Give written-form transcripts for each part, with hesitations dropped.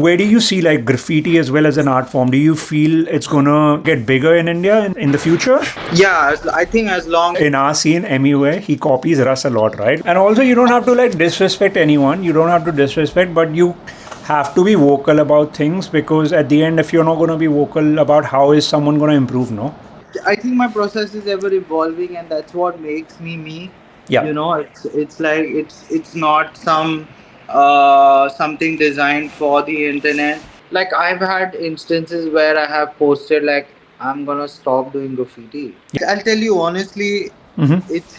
Where do you see like graffiti as well as an art form? Do you feel it's gonna get bigger in India in the future? Yeah, I think as long. In our scene, Emiway, he copies Russ a lot, right? And also, you don't have to like disrespect anyone. You don't have to disrespect, but you have to be vocal about things because at the end, if you're not going to be vocal about how is someone going to improve, no? I think my process is ever evolving, and that's what makes me me. Yeah. It's like it's not something designed for the internet. Like I've had instances where I have posted like I'm gonna stop doing graffiti. I'll tell you honestly, Mm-hmm. it's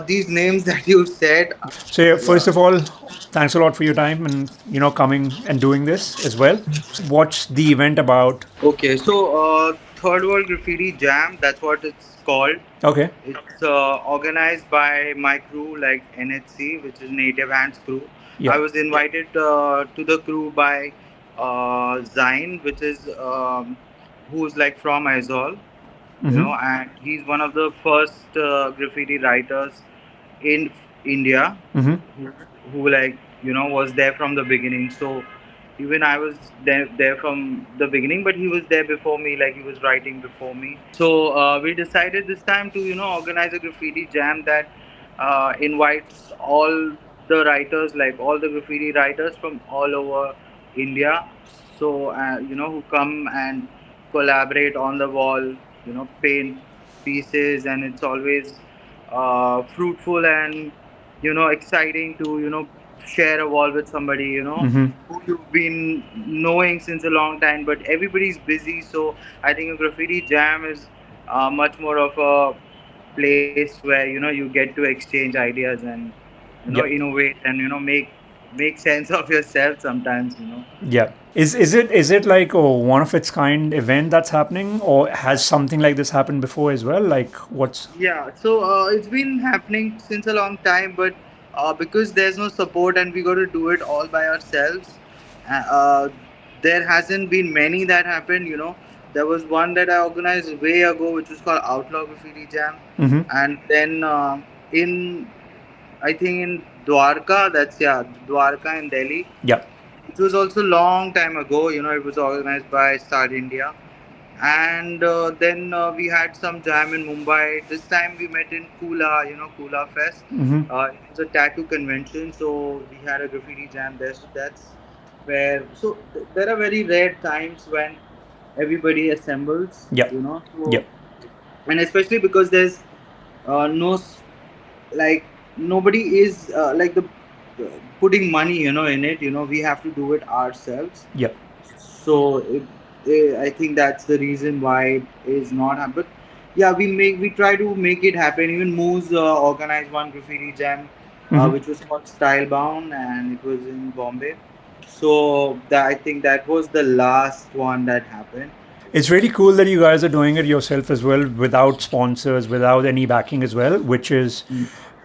these names that you said. So yeah, Yeah. first of all, thanks a lot for your time and coming and doing this as well. What's the event about? Okay, so Third World Graffiti Jam, that's what it's called. Okay. It's organized by my crew, like NHC, which is Native Hands crew. Yeah. I was invited to the crew by Zain, which is who's like from Aizol, Mm-hmm. and he's one of the first graffiti writers in India Mm-hmm. who, who like was there from the beginning. So even I was there from the beginning, but he was there before me. Like he was writing before me. So we decided this time to organize a graffiti jam that invites all the writers, like all the graffiti writers from all over India. So who come and collaborate on the wall, paint pieces, and it's always fruitful and exciting to share a wall with somebody Mm-hmm. who you've been knowing since a long time, but everybody's busy. So I think a graffiti jam is much more of a place where you get to exchange ideas and Yeah. innovate and make sense of yourself sometimes. Yeah. Is it like a one of its kind event that's happening, or has something like this happened before as well? Like what's? Yeah, so it's been happening since a long time, but because there's no support and we got to do it all by ourselves, uh, there hasn't been many that happened. There was one that I organized way ago, which was called Outlaw Graffiti Jam, Mm-hmm. and then in I think in Dwarka, that's yeah, Dwarka in Delhi. Yeah. It was also long time ago. It was organized by Start India, and then we had some jam in Mumbai. This time we met in Kula, Kula Fest. Mm-hmm. It was a tattoo convention, so we had a graffiti jam there. So that's where. So there are very rare times when everybody assembles, Yeah. Yeah. So and especially because there's no like nobody is like the putting money, in it. We have to do it ourselves. Yeah. So I think that's the reason why it is not happening. But yeah, we try to make it happen. Even Moose organized one graffiti jam, Mm-hmm. which was called Style Bound, and it was in Bombay. So I think that was the last one that happened. It's really cool that you guys are doing it yourself as well, without sponsors, without any backing as well, which is,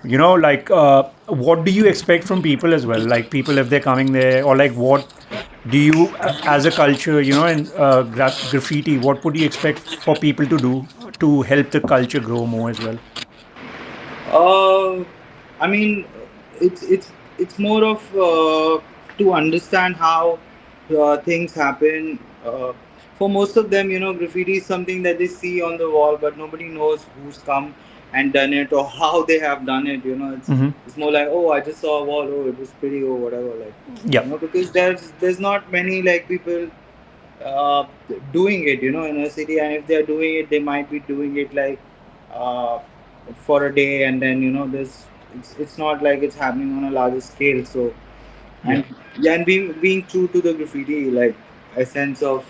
like, what do you expect from people as well? Like, people, if they're coming there, or like, what do you, as a culture, in graffiti, what would you expect for people to do to help the culture grow more as well? Uh, I mean, it's more of to understand how things happen. For most of them, graffiti is something that they see on the wall, but nobody knows who's come and done it or how they have done it. Mm-hmm. It's more like, oh, I just saw a wall, oh, it was pretty, or whatever, like Yeah. because there's not many like people uh, doing it, in a city, and if they're doing it, they might be doing it like uh, for a day, and then there's it's not like it's happening on a larger scale. So Yeah. and yeah, and being true to the graffiti, like a sense of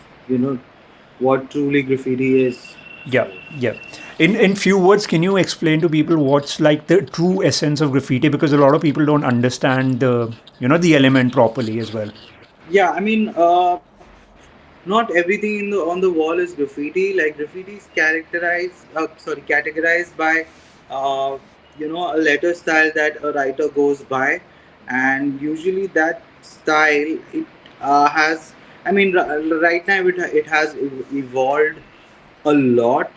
what truly graffiti is. Yeah, yeah. In few words, can you explain to people what's like the true essence of graffiti? Because a lot of people don't understand the element properly as well. Yeah, I mean, not everything on the wall is graffiti. Like graffiti is categorized by uh, a letter style that a writer goes by, and usually that style it has. I mean, right now it has evolved a lot,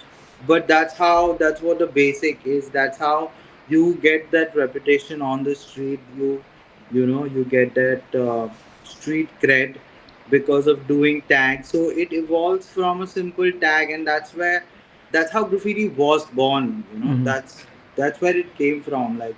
but that's what the basic is. That's how you get that reputation on the street. You get that. street cred because of doing tags. So it evolves from a simple tag, and that's how graffiti was born. That's where it came from. Like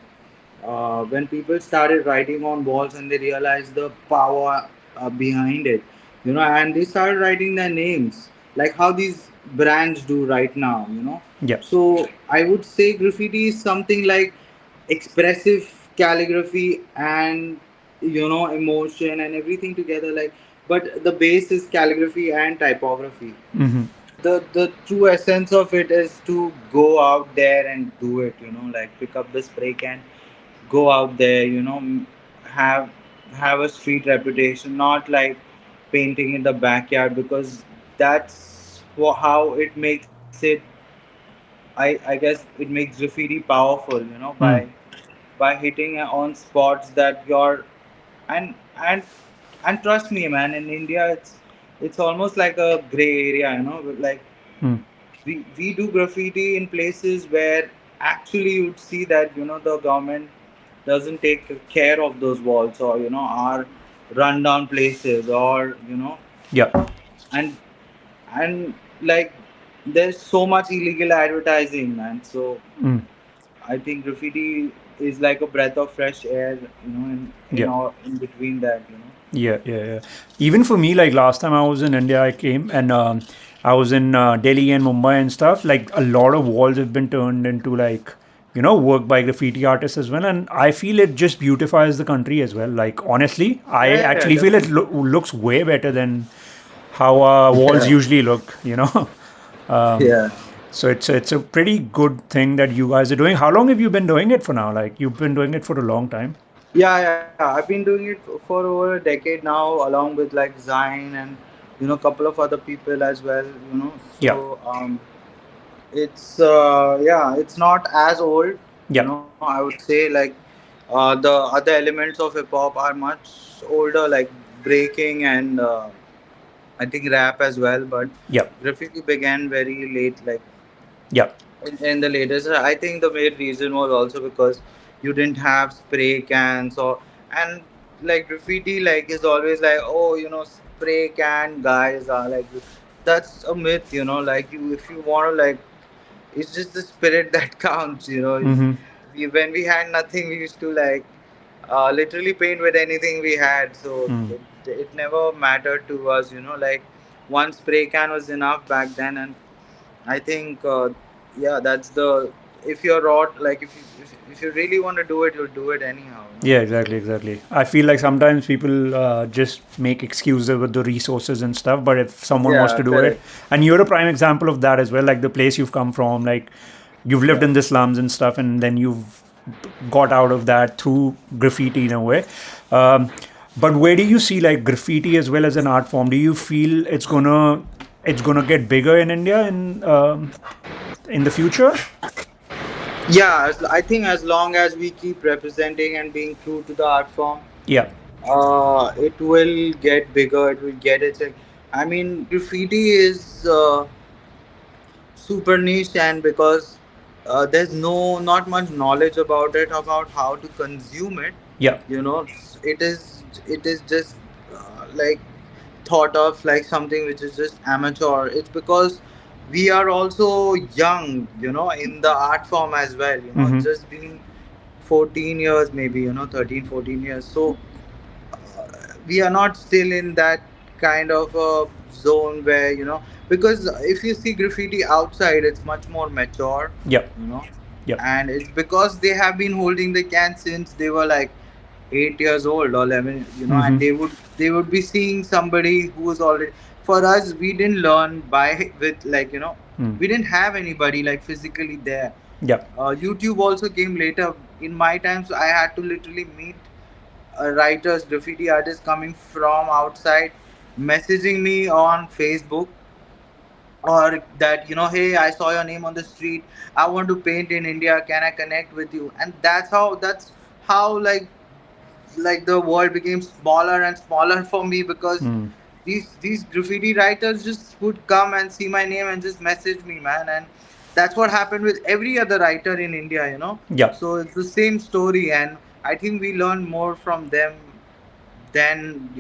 when people started writing on walls and they realized the power behind it, and they started writing their names like how these brands do right now. Yeah. So I would say graffiti is something like expressive calligraphy and emotion and everything together, like, but the base is calligraphy and typography. The true essence of it is to go out there and do it, like pick up the spray can, go out there, have have a street reputation, not like painting in the backyard, because that's how it makes it. I guess it makes graffiti powerful, Mm. by hitting on spots that you're and and and trust me, man, in India it's almost like a gray area, like Mm. we do graffiti in places where actually you'd see that the government doesn't take care of those walls, or are rundown places, or Yeah. and and like there's so much illegal advertising, man. So Mm. I think graffiti is like a breath of fresh air, Yeah. in between that. Yeah, yeah, yeah. Even for me, like last time I was in India, I came and I was in Delhi and Mumbai and stuff. Like a lot of walls have been turned into like work by graffiti artists as well, and I feel it just beautifies the country as well. Like honestly, I Yeah, yeah, actually feel it definitely. looks way better than how walls Yeah, usually look. yeah. So it's a pretty good thing that you guys are doing. How long have you been doing it for now? Like you've been doing it for a long time. Yeah. I've been doing it for over a decade now, along with like Zain and a couple of other people as well. Yeah, So it's it's not as old. yeah, I would say like the other elements of hip hop are much older, like breaking and I think rap as well. But yeah, graffiti began very late, like yeah. in the latest. I think the main reason was also because you didn't have spray cans, or and like graffiti like is always like, oh, spray can guys are like, that's a myth, like you, if you want to like, it's just the spirit that counts. Mm-hmm. When we had nothing, we used to like literally paint with anything we had, so Mm. it never mattered to us, like one spray can was enough back then. And I think, yeah, that's the, if you're raw, like if you really want to do it, you'll do it anyhow. Yeah, exactly, exactly. I feel like sometimes people just make excuses with the resources and stuff, but if someone wants Yeah, to do it, correct. and you're a prime example of that as well, like the place you've come from, like you've lived Yeah. in the slums and stuff, and then you've got out of that through graffiti in a way. Um, but where do you see like graffiti as well as an art form? Do you feel it's gonna get bigger in India in the future? Yeah, I think as long as we keep representing and being true to the art form, Yeah, it will get bigger. It will get its. I mean, graffiti is super niche, and because there's not much knowledge about it, about how to consume it. yeah. It is just like thought of like something which is just amateur. It's because we are also young, in the art form as well, Mm-hmm. just being 14 years, maybe 13, 14 years. So we are not still in that kind of a zone where, because if you see graffiti outside, it's much more mature, Yep, you know yep. and it's because they have been holding the can since they were like 8 years old or 11, and Mm-hmm. they would be seeing somebody who was already. For us, we didn't learn by with like, Mm. we didn't have anybody like physically there. Yep. YouTube also came later. In my times, I had to literally meet writers, graffiti artists coming from outside, messaging me on Facebook, or that, hey, I saw your name on the street. I want to paint in India. Can I connect with you? And that's how like the world became smaller and smaller for me, because Mm. these graffiti writers just would come and see my name and just message me, man. And that's what happened with every other writer in India. Yep. So it's the same story, and I think we learn more from them then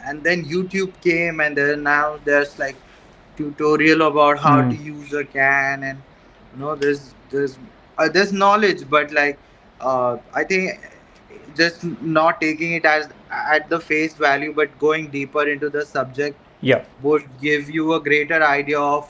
and then YouTube came, and then now there's like tutorial about how Mm. to use a can, and there's knowledge, but like I think just not taking it as at the face value, but going deeper into the subject Yeah. would give you a greater idea of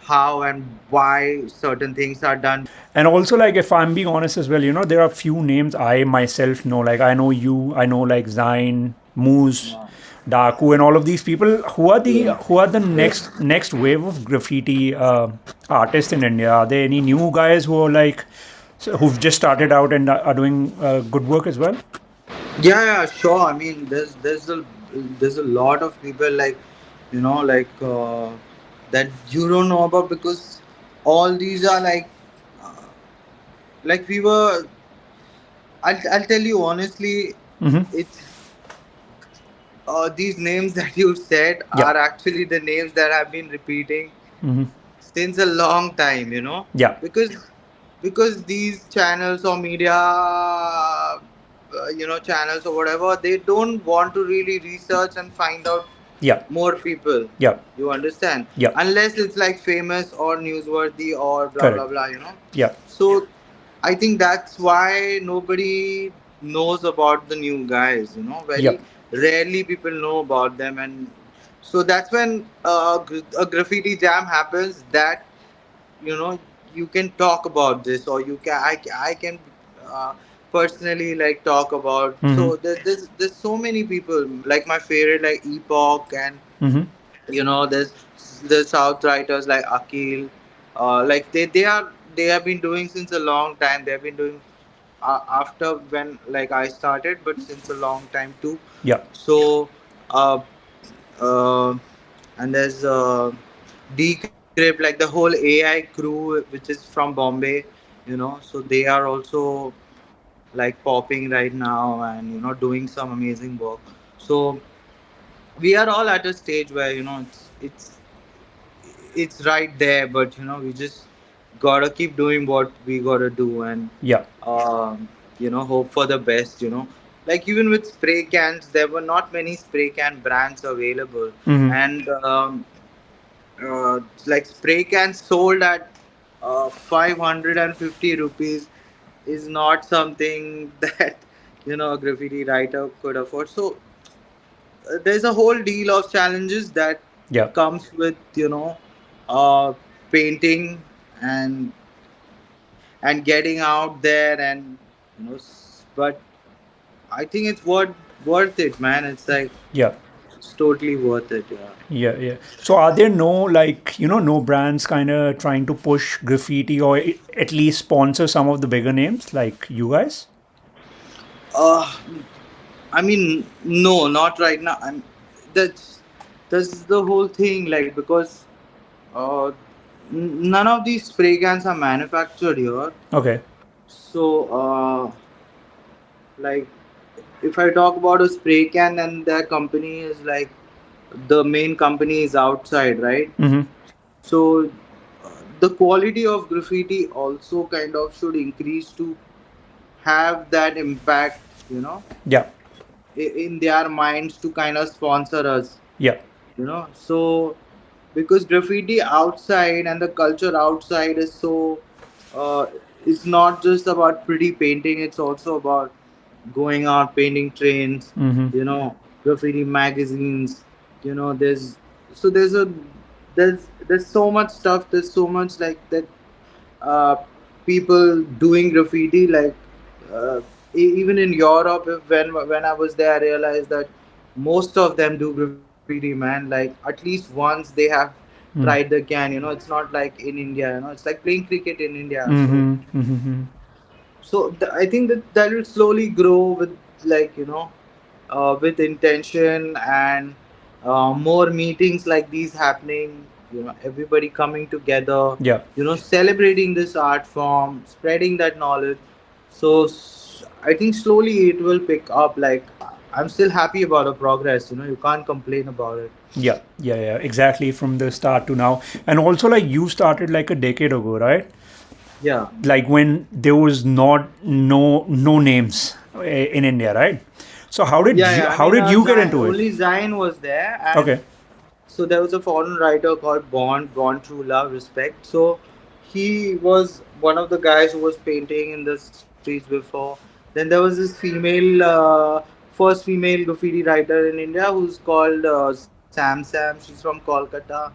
how and why certain things are done. And also, like, if I'm being honest as well, there are few names I myself know. Like, I know you, I know like Zain, Moose, Yeah. Daku, and all of these people Yeah. who are the next wave of graffiti artists in India. Are there any new guys who are like who've just started out and are doing good work as well? Yeah, sure. I mean, there's a lot of people like like that you don't know about, because all these are uh, like we were. I'll tell you honestly, Mm-hmm. it's these names that you said Yeah. are actually the names that have been repeating Mm-hmm. since a long time, Yeah. because these channels or media, channels or whatever, they don't want to really research and find out Yeah. more people. Yeah. You understand? Yeah. Unless it's like famous or newsworthy or blah Correct. blah blah. Yeah. So I think that's why nobody knows about the new guys. Yeah. Very rarely people know about them, and so that's when a graffiti jam happens. That you know you can talk about this, or I can uh, personally like talk about. Mm-hmm. So there's so many people like my favorite, like Epoch, and Mm-hmm. there's the South writers like Akil. Like they have been doing since a long time. They have been doing after when like I started, but since a long time too. Yeah. So uh, uh, and there's Decrypt, like the whole AI crew, which is from Bombay. So they are also like popping right now, and doing some amazing work. So we are all at a stage where it's right there, but we just gotta keep doing what we gotta do, and Yeah. hope for the best. Like even with spray cans, there were not many spray can brands available, Mm-hmm. and like spray cans sold at 550 rupees is not something that a graffiti writer could afford. So there's a whole deal of challenges that Yeah. comes with uh, painting and getting out there, and but I think it's worth it, man. It's like Yeah. it's totally worth it. Yeah. Yeah, yeah. So are there no like, no brands kind of trying to push graffiti or at least sponsor some of the bigger names like you guys? uh I mean, no, not right now. That's that's the whole thing, like, because uh none of these spray cans are manufactured here. Okay. So like, if I talk about a spray can, and their company is like, the main company is outside, right? Mm-hmm. So the quality of graffiti also kind of should increase to have that impact, Yeah. in their minds to kind of sponsor us. Yeah. So because graffiti outside and the culture outside is so uh, it's not just about pretty painting, it's also about going out painting trains, Mm-hmm. graffiti magazines. There's so there's so much stuff, there's so much like that, uh, people doing graffiti, like uh, even in Europe. When I was there, I realized that most of them do graffiti, man. Like at least once they have tried Mm. the can. It's not like in India. It's like playing cricket in India. So Mm-hmm. Mm-hmm. I think that will slowly grow with, like, with intention, and more meetings like these happening. Everybody coming together. Yeah. Celebrating this art form, spreading that knowledge. So I think slowly it will pick up. Like, I'm still happy about the progress. You can't complain about it. Yeah. Yeah. Yeah. Exactly from the start to now. And also like you started like a decade ago, right? Yeah. Like when there was not no names in India, right? So Yeah, yeah. I how mean, did you get Zain, into it? only Zain was there, and Okay. so there was a foreign writer called Born True Love Respect. So he was one of the guys who was painting in the streets before. Then there was this female, first female graffiti writer in India who's called Sam. She's from Kolkata.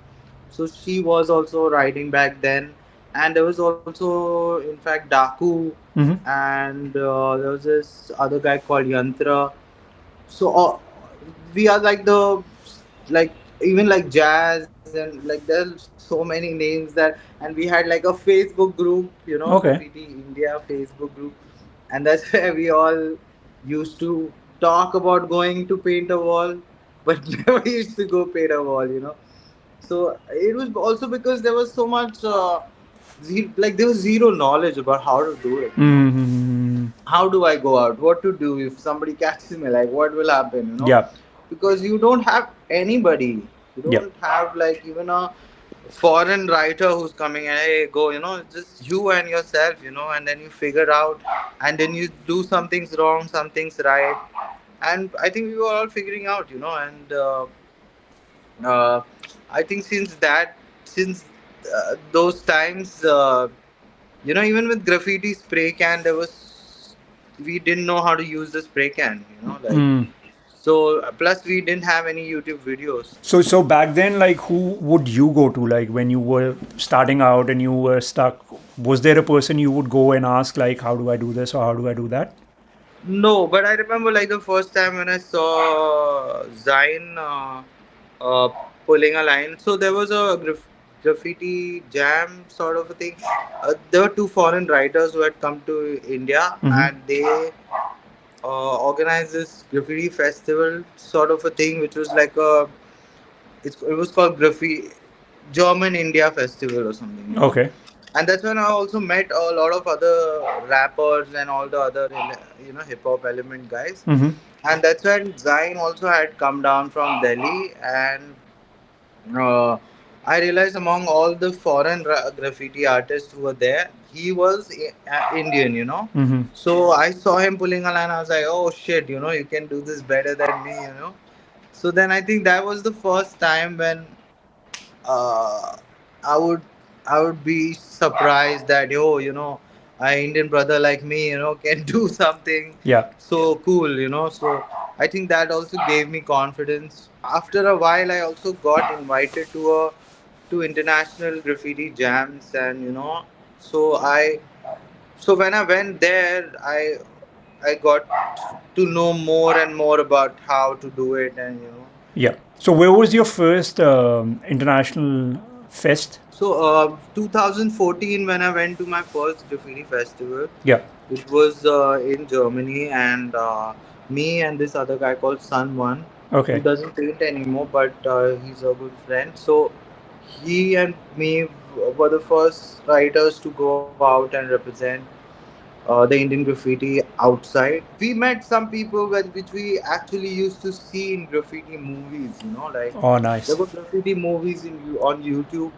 So she was also writing back then, and there was also, in fact, Daku, Mm-hmm. and there was this other guy called Yantra. So we are like the, like, even like jazz, and like there's so many names that, and we had like a Facebook group, Okay. Graffiti India Facebook group, and that's where we all used to talk about going to paint a wall, but never used to go paint a wall. So it was also because there was so much like there was zero knowledge about how to do it. Mm-hmm. How do I go out? What to do if somebody catches me? Like, what will happen? Yeah. Because you don't have anybody. You Yeah. don't have like even a foreign writer who's coming and, hey, go. Just you and yourself. And then you figure out, and then you do some things wrong, some things right, and I think we were all figuring out. And uh, I think since those times. Even with graffiti spray can, we didn't know how to use the spray can. Like, Mm. so plus we didn't have any YouTube videos. So back then, like, who would you go to? Like, when you were starting out and you were stuck, was there a person you would go and ask, like, how do I do this or how do I do that? No, but I remember like the first time when I saw Zain pulling a line. So there was a graffiti jam sort of a thing. There were two foreign writers who had come to India, Mm-hmm. and they organized this graffiti festival sort of a thing, which was like it was called Graffiti German India Festival or something. Okay. And that's when I also met a lot of other rappers and all the other hip hop element guys. Mm-hmm. And that's when Zain also had come down from Delhi, and uh, I realized among all the foreign graffiti artists who were there, he was Indian. Mm-hmm. So I saw him pulling a line. I was like, oh shit, you can do this better than me. So then I think that was the first time when uh, I would I would be surprised that, an Indian brother like me, can do something Yeah. so cool. So I think that also gave me confidence. After a while, I also got invited to international graffiti jams, and so when I went there, I got to know more and more about how to do it, and Yeah. So where was your first international fest? So, 2014, when I went to my first graffiti festival, Yeah. it was in Germany, and me and this other guy called Sun One, who Okay. doesn't paint anymore, but he's a good friend. So, he and me were the first writers to go out and represent the Indian graffiti outside. We met some people which we actually used to see in graffiti movies. Like Oh, there nice. were graffiti movies on YouTube,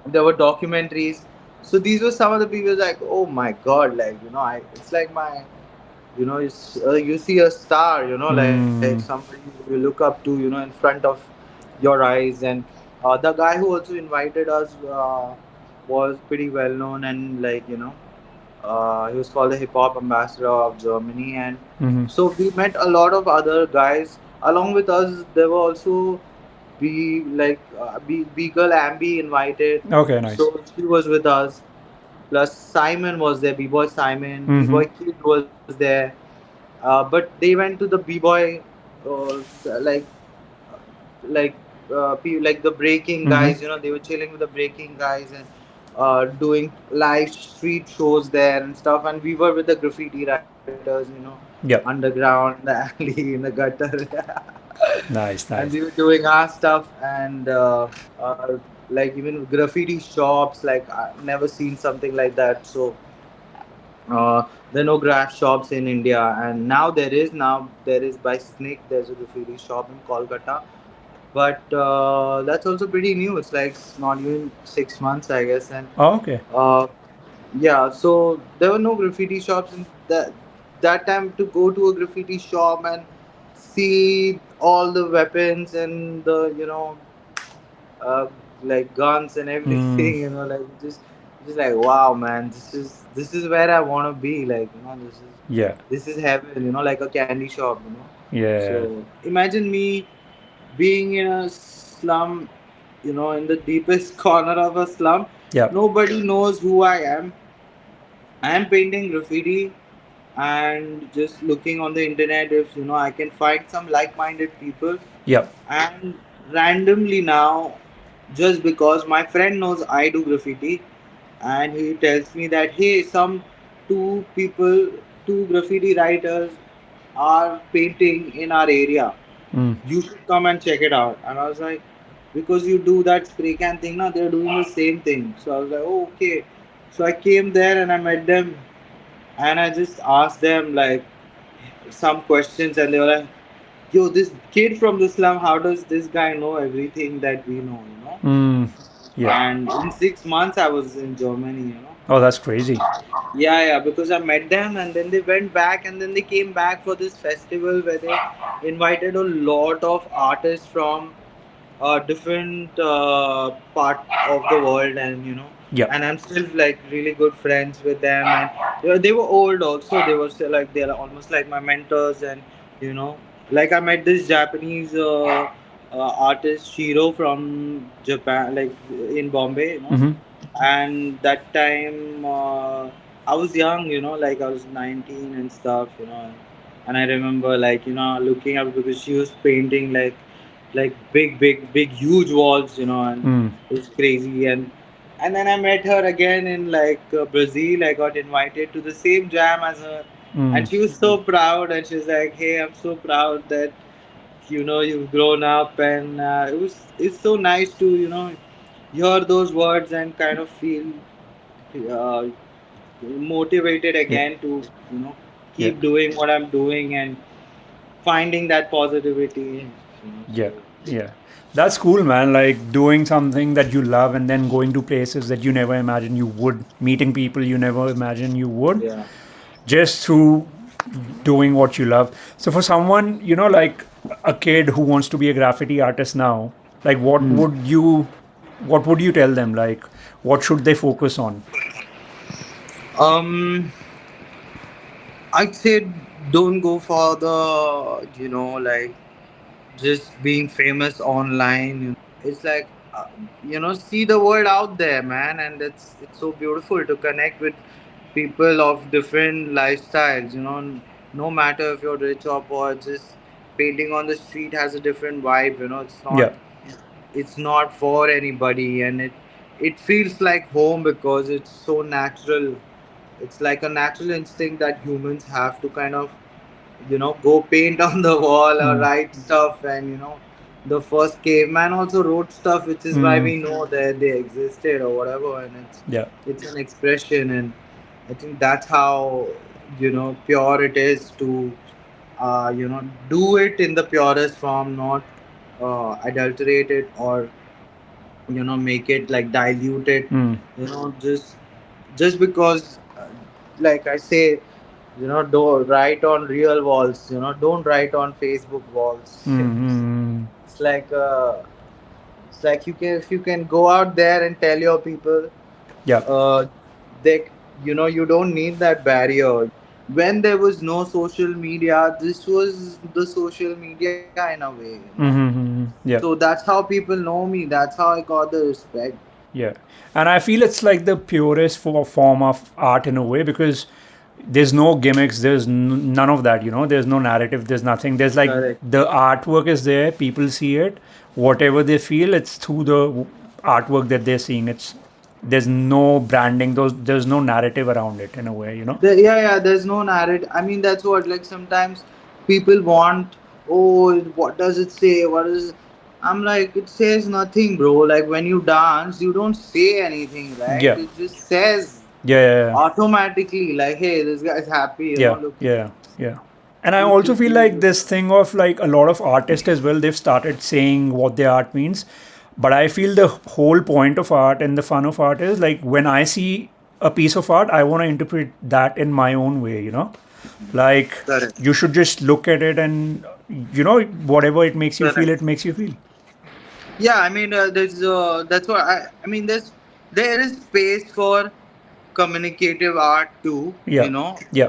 there were documentaries. So these were some of the people like, oh my god, like it's like my, you see a star, like Mm. somebody you look up to, in front of your eyes. And the guy who also invited us was pretty well known, and like he was called the hip hop ambassador of Germany. And Mm-hmm. so we met a lot of other guys along with us. There were also Beagle Ambi invited, Okay, nice. so she was with us. Plus Simon was there, B-boy Simon, Mm-hmm. B-boy Kid was there. But they went to the B-boy, like like like the breaking Mm-hmm. guys. They were chilling with the breaking guys, and doing live street shows there and stuff. And we were with the graffiti writers, Yep. underground, the alley, in the gutter. Nice, And nice. we were doing our stuff, and uh, like even graffiti shops, like I've never seen something like that. So there are no Graf shops in India, and now there is by Snake. There's a graffiti shop in Kolkata, but that's also pretty new. It's like not even 6 months, I guess. And Oh, okay. uh, yeah, so there were no graffiti shops in that. that time to go to a graffiti shop and see all the weapons and the uh, like guns and Mm, everything, like just like wow, man, this is where I want to be, like yeah. this is heaven, like a candy shop. Yeah. So imagine me being in a slum, in the deepest corner of a slum. Yeah. Nobody knows who I am. I am painting graffiti and just looking on the internet if I can find some like-minded people. Yeah. And randomly now, just because my friend knows I do graffiti, and he tells me that hey, some two people, two graffiti writers are painting in our area. Mm, You should come and check it out. And I was like, because you do that spray can thing now, they're doing the same thing. So I was like, oh, okay. So I came there and I met them, and I just asked them like some questions, and they were like, yo, this kid from the slum, how does this guy know everything that we know? mm, yeah. And in 6 months, I was in Germany. Oh, that's crazy. Yeah, yeah, because I met them and then they went back and then they came back for this festival where they invited a lot of artists from different part of the world, and Yeah. and I'm still like really good friends with them, and they were old also. They were still like they're almost like my mentors, and you know like I met this Japanese artist Shiro from Japan, like in Bombay. Mm-hmm. And that time I was young, like I was 19 and stuff, and I remember like looking up because she was painting like big huge walls, and Mm, it was crazy. And then I met her again in like Brazil. I got invited to the same jam as her, mm, and she was so proud, and she was like, hey, I'm so proud that you've grown up. And it's so nice to hear those words and kind of feel uh, motivated yeah. again to Yeah. keep doing what I'm doing and finding that positivity. Yeah. So Yeah. That's cool, man. Like doing something that you love and then going to places that you never imagined you would, meeting people you never imagined you would, yeah. just through doing what you love. So for someone, like a kid who wants to be a graffiti artist now, like what would you tell them? Like what should they focus on? um I'd say don't go for the like just being famous online. It's like see the world out there, man, and it's so beautiful to connect with people of different lifestyles. No matter if you're rich or poor, just painting on the street has a different vibe. Yeah. It's not for anybody, and it feels like home because it's so natural. It's like a natural instinct that humans have to kind of go paint on the wall or Mm, write stuff. And the first caveman also wrote stuff, which is why mm, we know that they existed or whatever. And yeah. it's an expression, and I think that's how pure it is to do it in the purest form, not adulterate it or make it like diluted. Mm, Just because like I say, don't write on real walls, don't write on Facebook walls. mm, mm, it's like you can, if you can go out there and tell your people, yeah. uh they you don't need that barrier. When there was no social media, this was the social media in a way. Mm-hmm, So yeah. that's how people know me, that's how I got the respect. Yeah, and I feel it's like the purest form of art in a way because there's no gimmicks, there's none of that. There's no narrative, there's nothing. There's like Correct. the artwork is there, people see it, whatever they feel, it's through the artwork that they're seeing. There's no branding, there's no narrative around it in a way. Yeah, there's no narrative. I mean, that's what, like, sometimes people want, oh, what does it say? What is. I'm like, it says nothing, bro. Like, when you dance, you don't say anything, right? Yeah, It just says yeah, yeah, automatically, like, hey, this guy's happy, yeah, look. yeah, yeah. And I You also should feel feel like good. this thing of like a lot of artists as well, they've started saying what their art means. But I feel the whole point of art and the fun of art is like when I see a piece of art, I want to interpret that in my own way. Like, Correct. you should just look at it and, whatever it makes you feel, Correct. it makes you feel. Yeah, I mean, there's that's what I mean. There is space for communicative art too, Yeah. Yeah.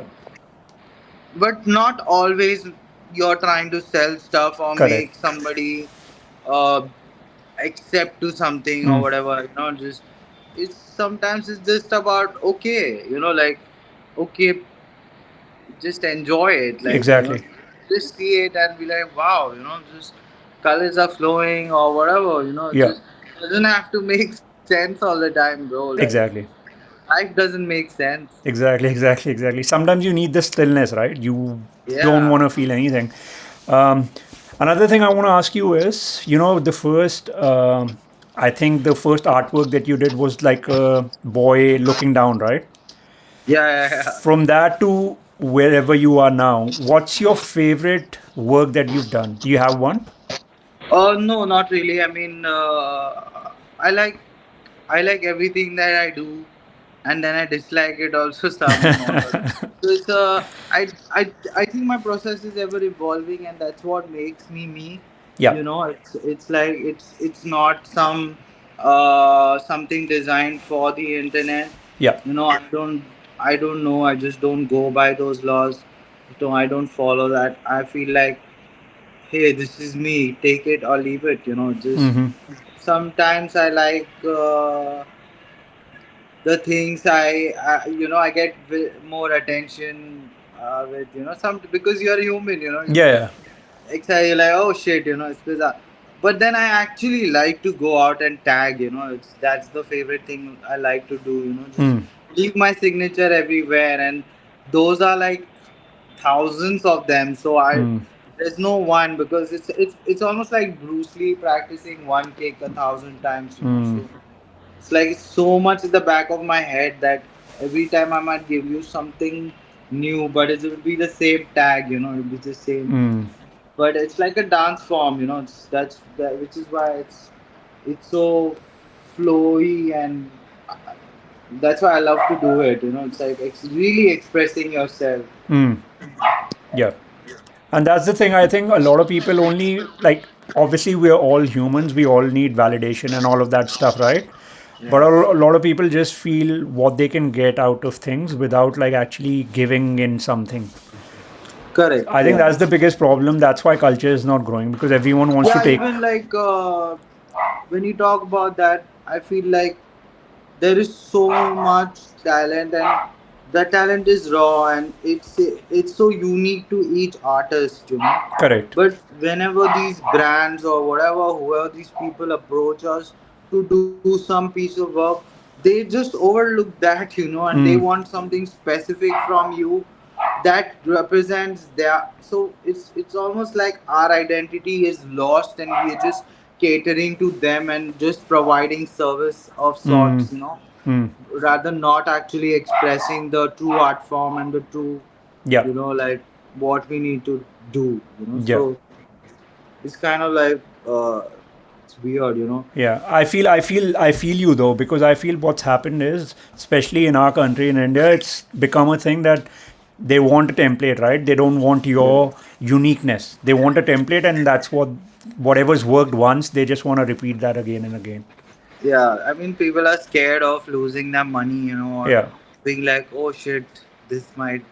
but not always. You're trying to sell stuff or Correct. make somebody uh accept to something or Mm. whatever. Just it's sometimes it's just about okay. Like okay, just enjoy it. Like Exactly. just see it and be like, wow. Just colors are flowing or whatever. Yeah. Just doesn't have to make sense all the time, bro. Like Exactly. life doesn't make sense. Exactly. Exactly. Exactly. Sometimes you need the stillness, right? You don't Yeah. want to feel anything. Um, Another thing I want to ask you is, the first, I think the first artwork that you did was like a boy looking down, right? Yeah, yeah, yeah. From that to wherever you are now, what's your favorite work that you've done? Do you have one? No, not really. I mean, I like I like everything that I do, and then I dislike it also somewhat. So it's I think my process is ever evolving, and that's what makes me me. Yeah. It's like it's not something designed for the internet. Yeah. I don't know. I just don't go by those laws. So I don't follow that. I feel like, hey, this is me, take it or leave it. Just Mm-hmm. sometimes I like the things I get more attention with some, because you're human. You Yeah. Yeah. excited, you're like, oh shit, it's bizarre. But then I actually like to go out and tag. That's the favorite thing I like to do. Just Mm. leave my signature everywhere, and those are like thousands of them. So I Mm. there's no one, because it's almost like Bruce Lee practicing one kick 1,000 times. Mm. So it's like so much in the back of my head that every time I might give you something new, but it will be the same tag. It'll be the same. Mm. But it's like a dance form. Which is why it's so flowy, and uh, that's why I love to do it. It's like really expressing yourself. Mm. Yeah. And that's the thing. I think a lot of people only like. Obviously, we're all humans. We all need validation and all of that stuff, right? But Yeah. a lot of people just feel what they can get out of things without like actually giving in something. Correct. I think Yeah. that's the biggest problem. That's why culture is not growing because everyone wants to Yeah. take. Even like when you talk about that, I feel like there is so much talent, and the talent is raw, and it's so unique to each artist. Correct. But whenever these brands or whatever, whoever these people approach us to do some piece of work, they just overlook that, and they Mm. want something specific from you that represents their. So it's almost like our identity is lost, and we're just catering to them and just providing service of Mm. sorts, Mm. rather not actually expressing the true art form and the true, Yeah. like what we need to do. Yeah. So it's kind of like it's weird. Yeah, I feel you though because I feel what's happened is, especially in our country in India, it's become a thing that they want a template, right? They don't want your uniqueness. They want a template, and that's whatever's worked once, they just want to repeat that again and again. Yeah, I mean, people are scared of losing their money, or Yeah, being like, oh shit, this might.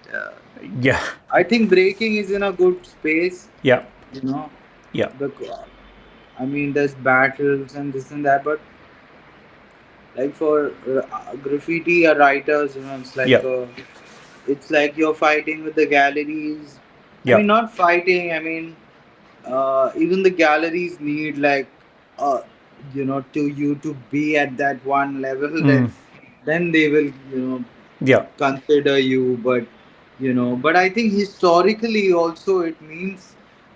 yeah, I think breaking is in a good space, yeah, you know. yeah, I mean, there's battles and this and that, but like for graffiti writers, yeah, it's like you're fighting with the galleries. I yeah. mean, not fighting. I mean, even the galleries need like, uh, to you to be at that one level. Mm, Then they will, yeah, consider you. But I think historically also it means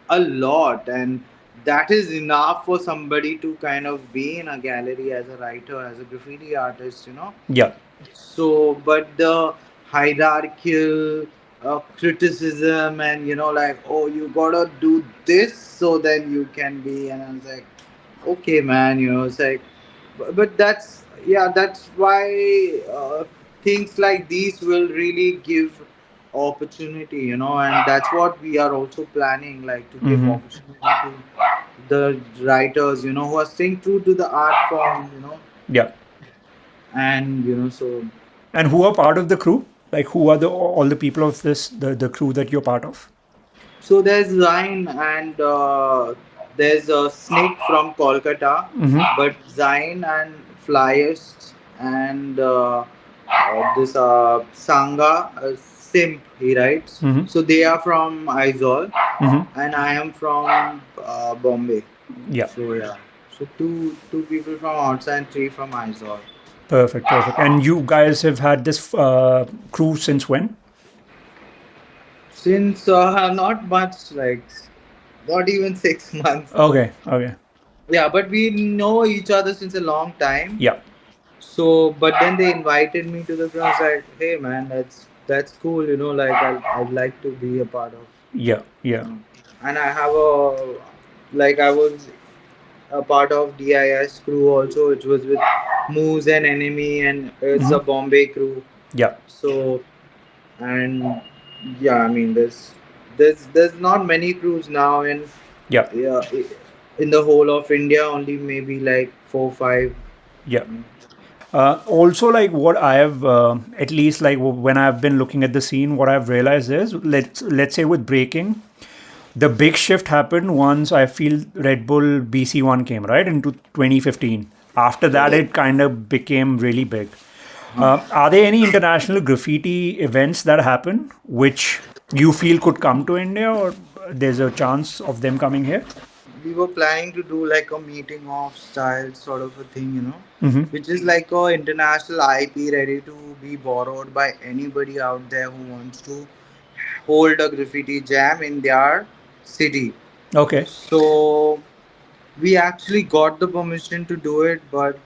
a lot, and that is enough for somebody to kind of be in a gallery as a writer, as a graffiti artist. yeah. So, but the hierarchical criticism, and like, oh, you gotta do this so then you can be, and I was like, okay, man, it's like, but that's, yeah, that's why things like these will really give opportunity, and that's what we are also planning, like to give Mm-hmm. opportunity to the writers, who are staying true to the art form, Yeah. and so. And who are part of the crew? Like who are the all the people of this the crew that you're part of? So there's Zain and there's a Snake from Kolkata, Mm-hmm. but Zain and Flyers and this Sangha Simp, he writes. Mm-hmm. So they are from Aizawl Mm-hmm. and I am from Bombay. Yeah. So yeah, so two people from outside and three from Aizawl. Perfect. Perfect. And you guys have had this crew since when? Since not much, like not even 6 months. Okay. Okay. Yeah, but we know each other since a long time. Yeah. So, but then they invited me to the group. I was like, hey man, that's cool. Like I'd like to be a part of. Yeah. Yeah. And I have I was a part of DIS crew also, which was with Moose and Enemy, and it's a Mm-hmm. Bombay crew. Yeah. So, and yeah, I mean, there's not many crews now, and Yeah. yeah, in the whole of India, only maybe like 4 5. Yeah. Also, like what I have, at least like when I've been looking at the scene, what I've realized is let's say with breaking, the big shift happened once I feel Red Bull BC1 came right into 2015. After that, Yes. it kind of became really big. Are there any international graffiti events that happen which you feel could come to India, or there's a chance of them coming here? We were planning to do like a meeting of styles sort of a thing, Mm-hmm. which is like a international IP ready to be borrowed by anybody out there who wants to hold a graffiti jam in their city. Okay. So we actually got the permission to do it, but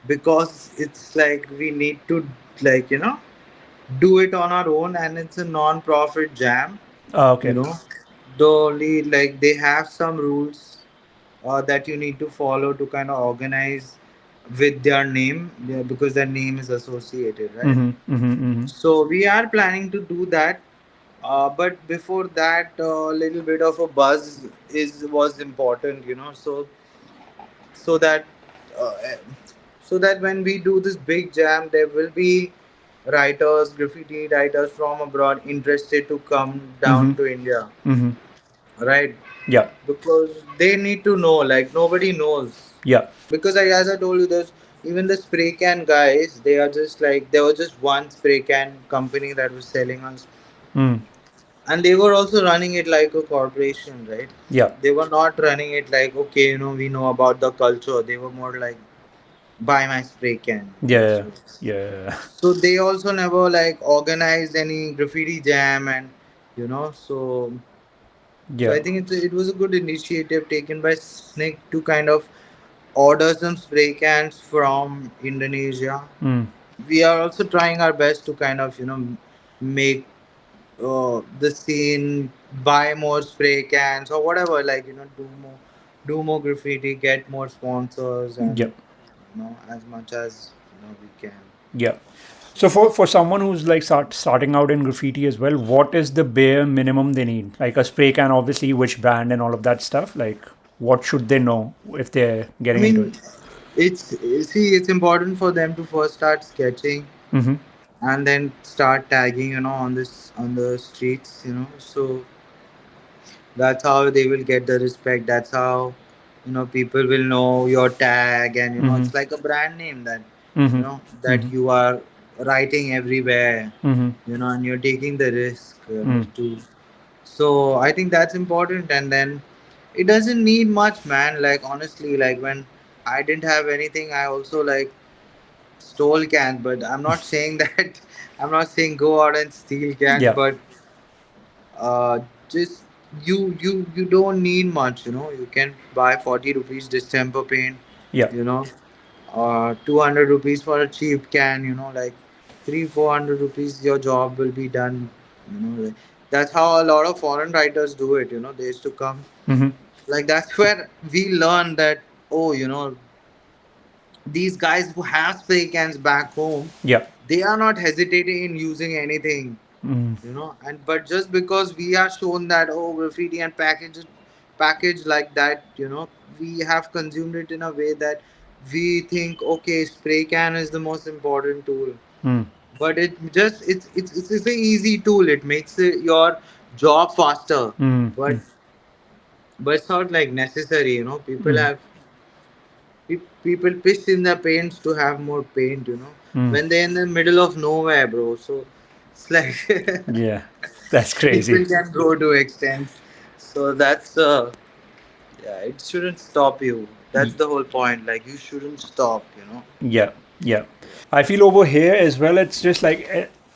because it's like we need to like do it on our own, and it's a non-profit jam, you Okay. know the only like they have some rules that you need to follow to kind of organize with their name, yeah, because their name is associated, right? Mm-hmm. Mm-hmm. Mm-hmm. So we are planning to do that, but before that a little bit of a buzz is was important, so that uh, eh, so that when we do this big jam there will be writers, graffiti writers from abroad interested to come down Mm-hmm. to India, Mm-hmm. right? Yeah. Because they need to know, like nobody knows. Yeah. Because as I told you, there's even the spray can guys, they are just like there was just one spray can company that was selling us, Mm. and they were also running it like a corporation, right? Yeah. They were not running it like, okay, we know about the culture. They were more like, buy my spray can, Yeah. so Yeah. so they also never like organized any graffiti jam, and so I Yeah. think it was a good initiative taken by Snake to kind of order some spray cans from Indonesia. Mm. We are also trying our best to kind of make the scene, buy more spray cans or whatever, like do more graffiti, get more sponsors, Yeah. and as much as we can. Yeah. So for someone who's like starting out in graffiti as well, what is the bare minimum they need? Like a spray can, obviously, which brand and all of that stuff. Like, what should they know if they're I getting into mean, it? it's important for them to first start sketching Mm-hmm. and then start tagging, on the streets, so that's how they will get the respect. That's how people will know your tag, and Mm-hmm. it's like a brand name that Mm-hmm. Mm-hmm. you are writing everywhere, Mm-hmm. and you're taking the risk Mm. to. So I think that's important, and then it doesn't need much, man. Like honestly, like when I didn't have anything, I also like stole cans, but I'm not saying that. I'm not saying go out and steal cans, Yeah. but uh, just you don't need much. You can buy 40 rupees distemper paint. Yeah. You know, 200 rupees for a cheap can. Like 300 400 rupees, your job will be done. Like, that's how a lot of foreign writers do it. They used to come. Mm-hmm. Like that's where we learn that, oh, these guys who have spray cans back home, Yeah. they are not hesitating in using anything. you know. And but just because we are shown that, oh, graffiti and package like that, you know, we have consumed it in a way that we think, okay, spray can is the most important tool. Mm. But it's an easy tool. It makes your job faster. Mm. but but it's not like necessary, you know. Mm. People piss in the paints to have more paint, you know, Mm. when they're in the middle of nowhere, bro. So it's like Yeah, that's people crazy. can go to extents. So that's yeah, it shouldn't stop you. That's Y- the whole point. Like, you shouldn't stop, you know. Yeah, yeah. I feel over here as well. It's just like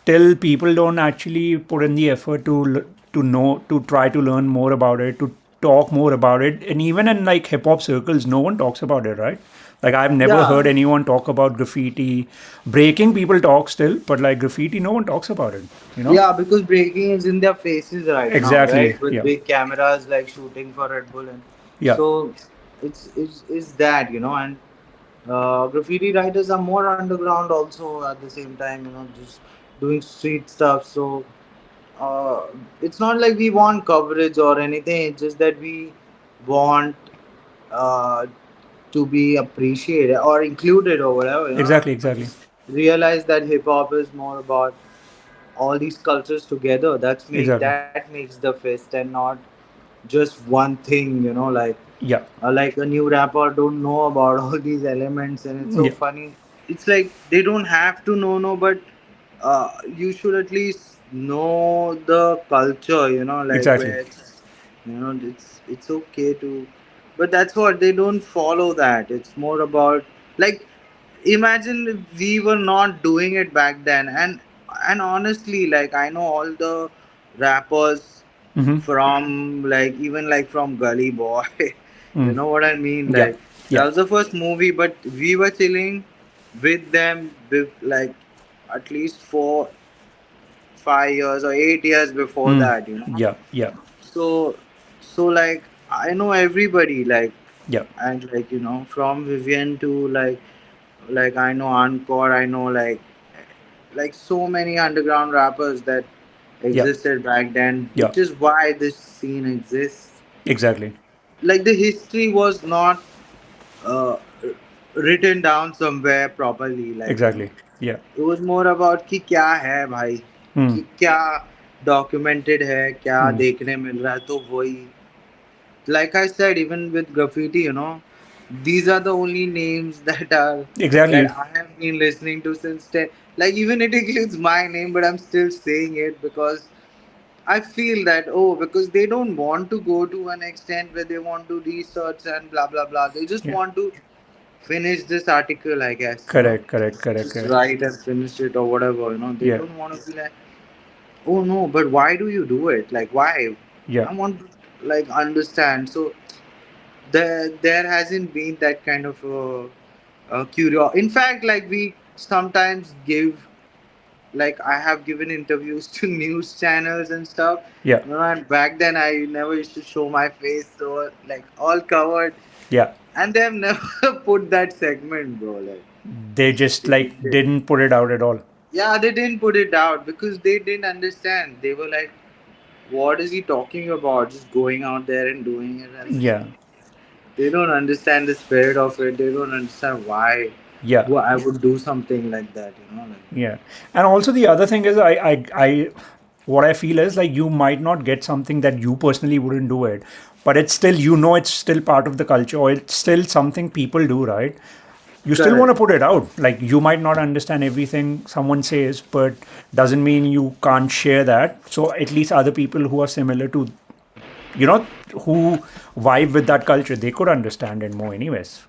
till people don't actually put in the effort to know, to try to learn more about it, to talk more about it, and even in like hip hop circles, no one talks about it, right? Like I've never Yeah. heard anyone talk about graffiti. Breaking people talk still, but like graffiti, no one talks about it. You know? Yeah, because breaking is in their faces right now, Exactly. right? With Yeah. big cameras, like shooting for Red Bull, and Yeah. so it's that, you know. And graffiti writers are more underground also at the same time, you know, just doing street stuff. So uh, it's not like we want coverage or anything. It's just that we want uh, to be appreciated or included or whatever, you know. Exactly. Exactly. Realize that hip hop is more about all these cultures together. Exactly. That makes the fest, and not just one thing, you know. Yeah. Like a new rapper don't know about all these elements, and it's so Yeah. funny. It's like they don't have to know, no, but you should at least know the culture, you know, like Exactly. where it's, you know, it's okay to, but that's what they don't follow. That it's more about, like, imagine if we were not doing it back then. And honestly, like, I know all the rappers Mm-hmm. from, like, even like from Gully Boy. You Mm. know what I mean? Yeah. Like, that Yeah. was the first movie, but we were chilling with them with, like, at least 4 5 years or 8 years before Mm. that, you know. Yeah. Yeah. So like, I know everybody, like, Yeah. and like, you know, from Vivian to like I know Encore, I know, like so many underground rappers that Yeah. existed back then, Yeah. which is why this scene exists. Exactly. Like, the history was not uh, written down somewhere properly, like, you know. Exactly. Yeah. It was more about कि क्या है भाई, Mm. कि क्या documented है, क्या Mm. देखने मिल रहा है, तो वही, like I said, even with graffiti, you know, these are the only names that Exactly. I have been listening to since 10. Like, even it includes my name, but I'm still saying it because I feel that, oh, because they don't want to go to an extent where they want to research and blah blah blah. They just Yeah. want to finish this article, I guess, you know, Correct. Correct. Correct. just Correct. write and finish it or whatever, you know. They Yeah. don't want to be like, oh no, but why do you do it? Like, why? Yeah. I want to, like, understand. So there hasn't been that kind of curiosity. In fact, like, we sometimes give, like, I have given interviews to news channels and stuff. Yeah. You know, and back then I never used to show my face, so like all covered, Yeah. and they have never put that segment, bro. Like, They it's just like ridiculous. didn't put it out at all. Yeah, they didn't put it out because they didn't understand. They were like, "What is he talking about? Just going out there and doing it." And Yeah. they don't understand the spirit of it. They don't understand why Yeah. I would do something like that, you know, like. Yeah. And also the other thing is what I feel is like you might not get something that you personally wouldn't do it, but it's still, you know, it's still part of the culture, or it's still something people do, right? You still want Correct. to put it out. Like you might not understand everything someone says, but doesn't mean you can't share that. So at least other people who are similar to, you know, who vibe with that culture, they could understand it more anyways.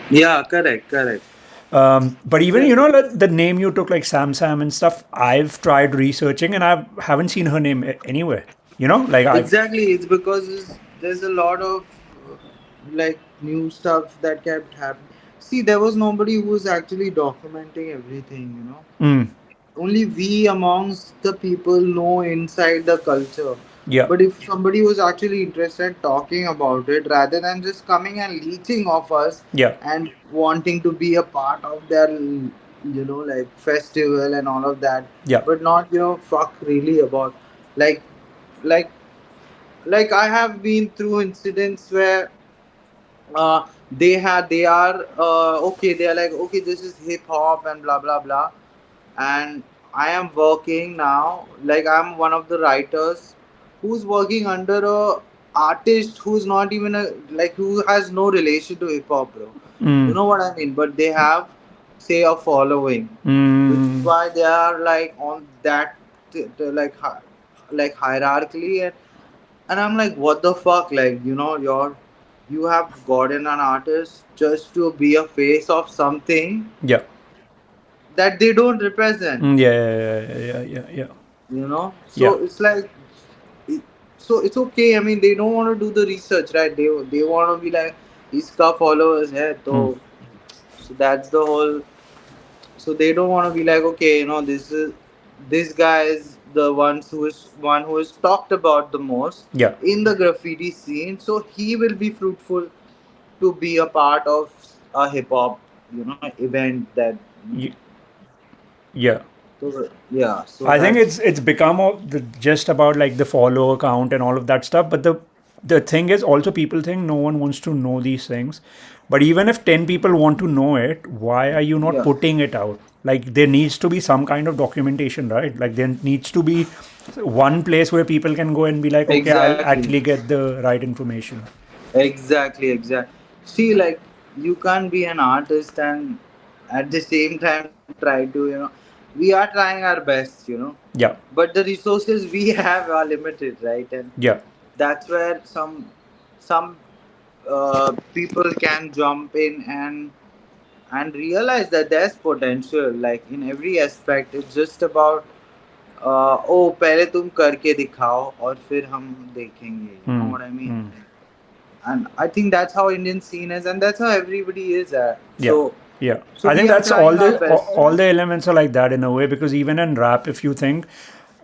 Yeah, correct, correct. But even, Yeah, you know, like the name you took, like Sam and stuff, I've tried researching and I haven't seen her name anywhere. You know, like I, exactly. It's because there's a lot of like new stuff that kept happening. See, there was nobody who was actually documenting everything, you know. mm, Only we amongst the people know inside the culture. yeah, But if somebody was actually interested in talking about it, rather than just coming and leeching off us yeah, and wanting to be a part of their like festival and all of that, Yeah. but not fuck really about like like I have been through incidents where they are okay, they are like, okay, this is hip hop and blah blah blah, and I am working now, like I'm one of the writers who's working under a artist who's not even a, like, who has no relation to hip hop, bro. You Mm. know what I mean? But they have, say, a following, which is Mm. why they are like on that like like hierarchically, and I'm like, what the fuck? Like, you have gotten an artist just to be a face of something Yeah. that they don't represent. Mm. Yeah. Yeah. Yeah. Yeah. Yeah. Yeah. So Yeah. it's like, it, so it's okay. I mean, they don't want to do the research, right? They want to be like, iska followers hai, Mm. so that's the whole. So they don't want to be like, okay, this guy is the one who is talked about the most Yeah. in the graffiti scene, so he will be fruitful to be a part of a hip hop event that. Y- Yeah. So yeah, so I think that's. it's become just about like the follower count and all of that stuff. But the thing is also people think no one wants to know these things. But even if 10 people want to know it, why are you not Yeah, putting it out? Like there needs to be some kind of documentation, right? Like there needs to be one place where people can go and be like, okay, I'll exactly. actually get the right information. Exactly. See, like, you can't be an artist and at the same time try to, we are trying our best. Yeah, But the resources we have are limited, right? And yeah, that's where some people can jump in and realize that there's potential, like in every aspect. It's just about oh, पहले तुम करके दिखाओ और फिर हम देखेंगे. You know mm, what I mean? mm, And I think that's how Indian scene is, and that's how everybody is at. yeah, So, yeah. so I we think are that's all trying our the best. all the elements are like that in a way because even in rap, if you think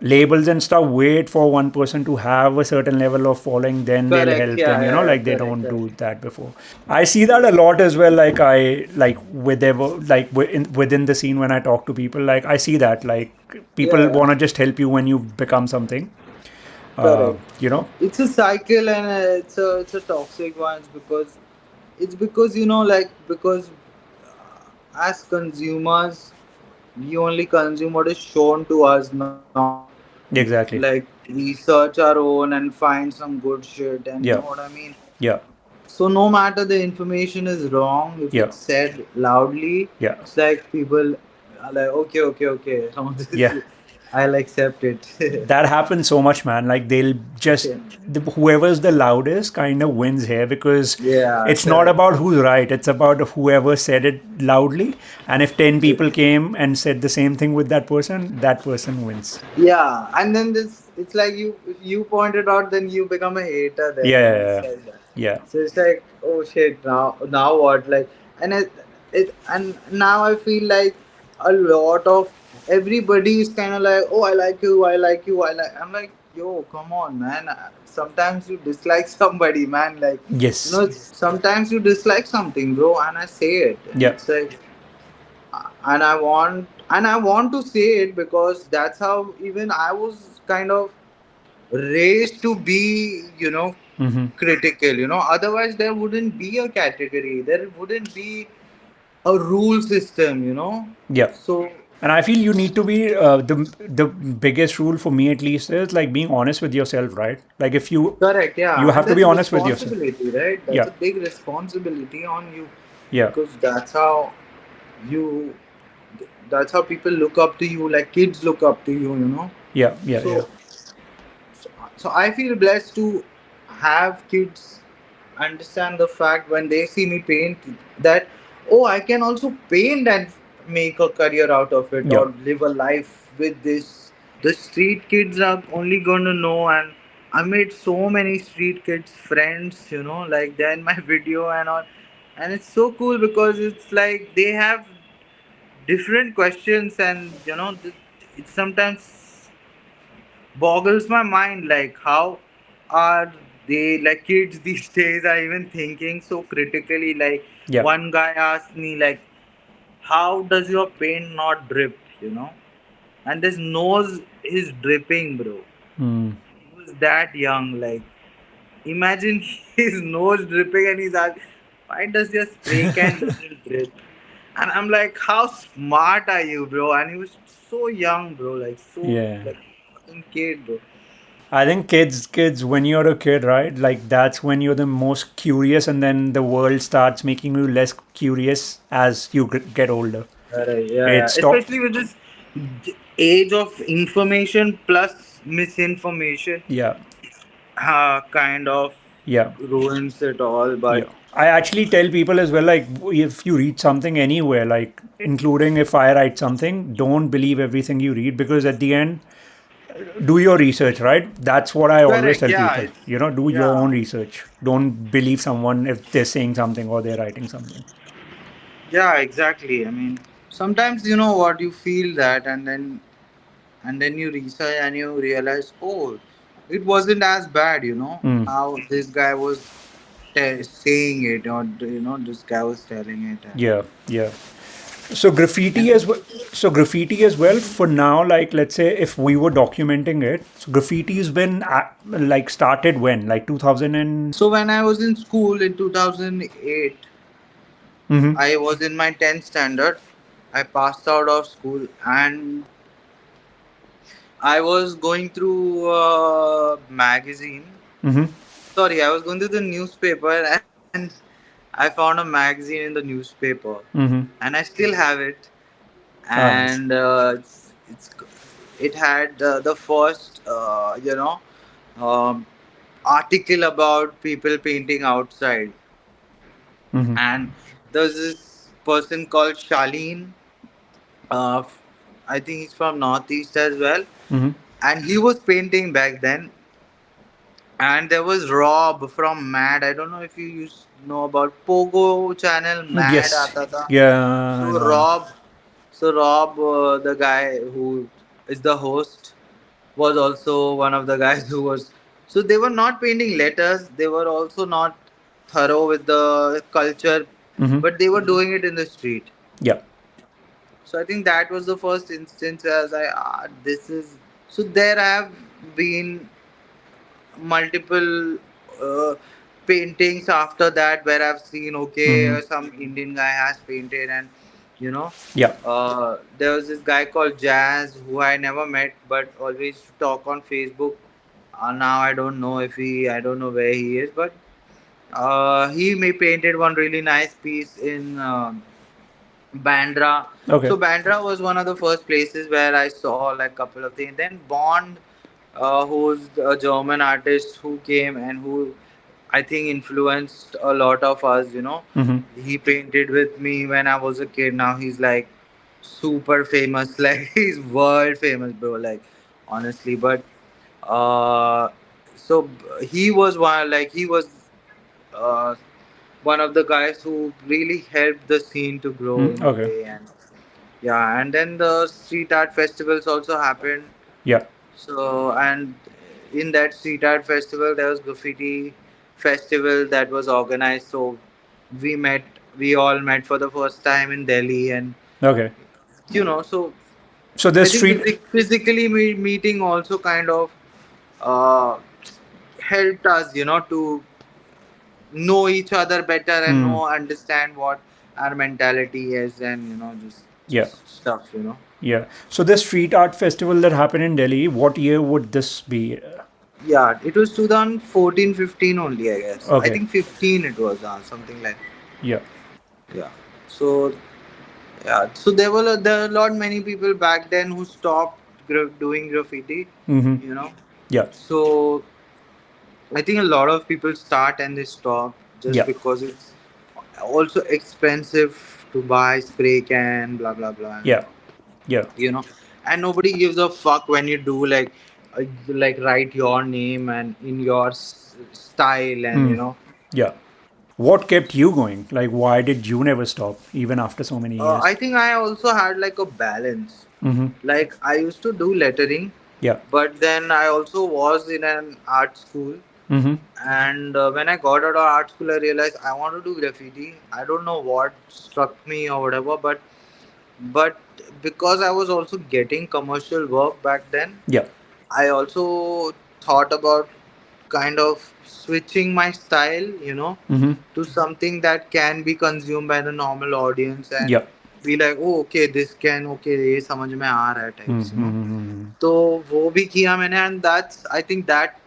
labels and stuff wait for one person to have a certain level of following, then they'll Correct. help them. Yeah. Like they Correct. don't Correct. do that before. I see that a lot as well. Like I like within the scene when I talk to people, like I see that like people Yeah. want to just help you when you become something. Uh, Correct. you know. It's a cycle, and it's a toxic one, because like, because as consumers we only consume what is shown to us, not like Exactly. research our own and find some good shit, and you know Yeah. what I mean. Yeah. So no matter the information is wrong, if Yeah. it's said loudly, Yeah. it's like people are like, okay, Yeah. I'll accept it. That happens so much, man. Like they'll just whoever's the loudest kind of wins here because Yeah, it's not correct. about who's right. It's about whoever said it loudly. And if 10 people came and said the same thing with that person wins. Yeah, and then this, it's like, if you point it out, then you become a hater. Then Yeah, it's yeah, like that. yeah, So it's like, oh shit, now what? Like, and and now I feel like a lot of everybody is kind of like, oh, I like you, I like you, I like. I'm like, yo, come on, man. Sometimes you dislike somebody, man. Like, yeah. Yes. sometimes you dislike something, bro, and I say it, and Yeah. it's like, and I want to say it because that's how even I was kind of raised to be, Mm-hmm. critical. Otherwise there wouldn't be a category. There wouldn't be a rule system. Yeah. So And I feel you need to be the biggest rule for me at least is like being honest with yourself, right? Like if correct, you yeah, have and to be that's honest with yourself. responsibility, right? That's Yeah. a big responsibility on you, Yeah. because you that's how people look up to you, like kids look up to you. Yeah. Yeah. Yeah. So so I feel blessed to have kids understand the fact when they see me paint, that, oh, I can also paint and make a career out of it, Yeah. or live a life with this. The street kids are only going to know, and I made so many street kids friends, like they're in my video and all. And it's so cool because it's like they have different questions, and it sometimes boggles my mind, like how are they, like, kids these days are even thinking so critically. Like, Yeah. one guy asked me, like, how does your paint not drip, and his nose is dripping, bro. Mm. He was that young, like, imagine his nose dripping and he's like, why does your spray can needle drip? And I'm like, how smart are you, bro? And he was so young, bro, like so Yeah. like fucking kid, bro. I think kids, when you're a kid, right? Like that's when you're the most curious, and then the world starts making you less curious as you get older. Yeah, It yeah. stop. Especially with this age of information plus misinformation, Yeah, kind of yeah, ruins it all. yeah. But I actually tell people as well, like if you read something anywhere, like including if I write something, don't believe everything you read because at the end, do your research, right? That's what I always correct, tell yeah, people. it's Do your yeah, own research. Don't believe someone if they're saying something or they're writing something. yeah, exactly. I mean, sometimes you know what, you feel that, and then you research and you realize, oh, it wasn't as bad, Mm. how this guy was saying it, or this guy was telling it. Yeah, yeah. So graffiti as And well. So graffiti as well. For now, like let's say if we were documenting it, so graffiti has been like started when, like 2000 and. so when I was in school in 2008, Mm-hmm, I was in my 10th standard. I passed out of school and I was going through a magazine. mm-hmm, Sorry, I was going through the newspaper and I found a magazine in the newspaper, mm-hmm. and I still have it. Ah, nice. And it had the first, um, article about people painting outside, Mm-hmm, and there's this person called Shaleen. Uh, I think he's from Northeast as well, mm-hmm. and he was painting back then. And there was Rob from Mad. I don't know if you know about Pogo channel Mad Yes. aata tha. Yeah, I So know. Rob, the guy who is the host, was also one of the guys who was. So they were not painting letters. They were also not thorough with the culture, Mm-hmm. but they were doing it in the street. Yeah. So I think that was the first instance as this is. So there I have been multiple paintings after that where I've seen, okay, Mm-hmm. some Indian guy has painted, and you know, Yeah. there was this guy called Jazz who I never met but always talk on Facebook. Now I don't know where he is, but he may painted one really nice piece in Bandra. Okay. So Bandra was one of the first places where I saw like couple of things. Then Bond, who's a German artist who came and who I think influenced a lot of us. Mm-hmm. He painted with me when I was a kid. Now he's like super famous, like he's world famous, bro. Like honestly, but uh, so he was one. Like he was uh, one of the guys who really helped the scene to grow Mm, in a okay. way. And yeah, and then the street art festivals also happened. Yeah. So, and in that street art festival there was graffiti festival that was organized. So we met we all met for the first time in Delhi. And Okay. so So I this think street. physically meeting also kind of uh, helped us, to know each other better and Mm, know understand what our mentality is, and just yeah. stuff. Yeah. So the street art festival that happened in Delhi, what year would this be? Yeah, it was 2014, 15 only, I guess. I Okay. think 15 it was, something like. Yeah. Yeah. So yeah, so there were a lot many people back then who stopped doing graffiti, Mm-hmm. you know. Yeah. So I think a lot of people start and they stop just Yeah. because it's also expensive to buy spray can, blah blah blah, Yeah. Yeah. you know. And nobody gives a fuck when you do like write your name and in your style, and Mm. Yeah. What kept you going? Like, why did you never stop even after so many years? I think I also had like a balance. Mm-hmm. Like I used to do lettering, Yeah. but then I also was in an art school. Mm-hmm. And when I got out of art school, I realized I want to do graffiti. I don't know what struck me or whatever, but But because I was also getting commercial work back then, Yeah. I also thought about kind of switching my style, Mm-hmm. to something that can be consumed by the normal audience and Yeah. be like, oh, okay, this can, okay, ये समझ में आ रहा है types. Mm-hmm. तो वो भी किया मैंने, and that's, I think that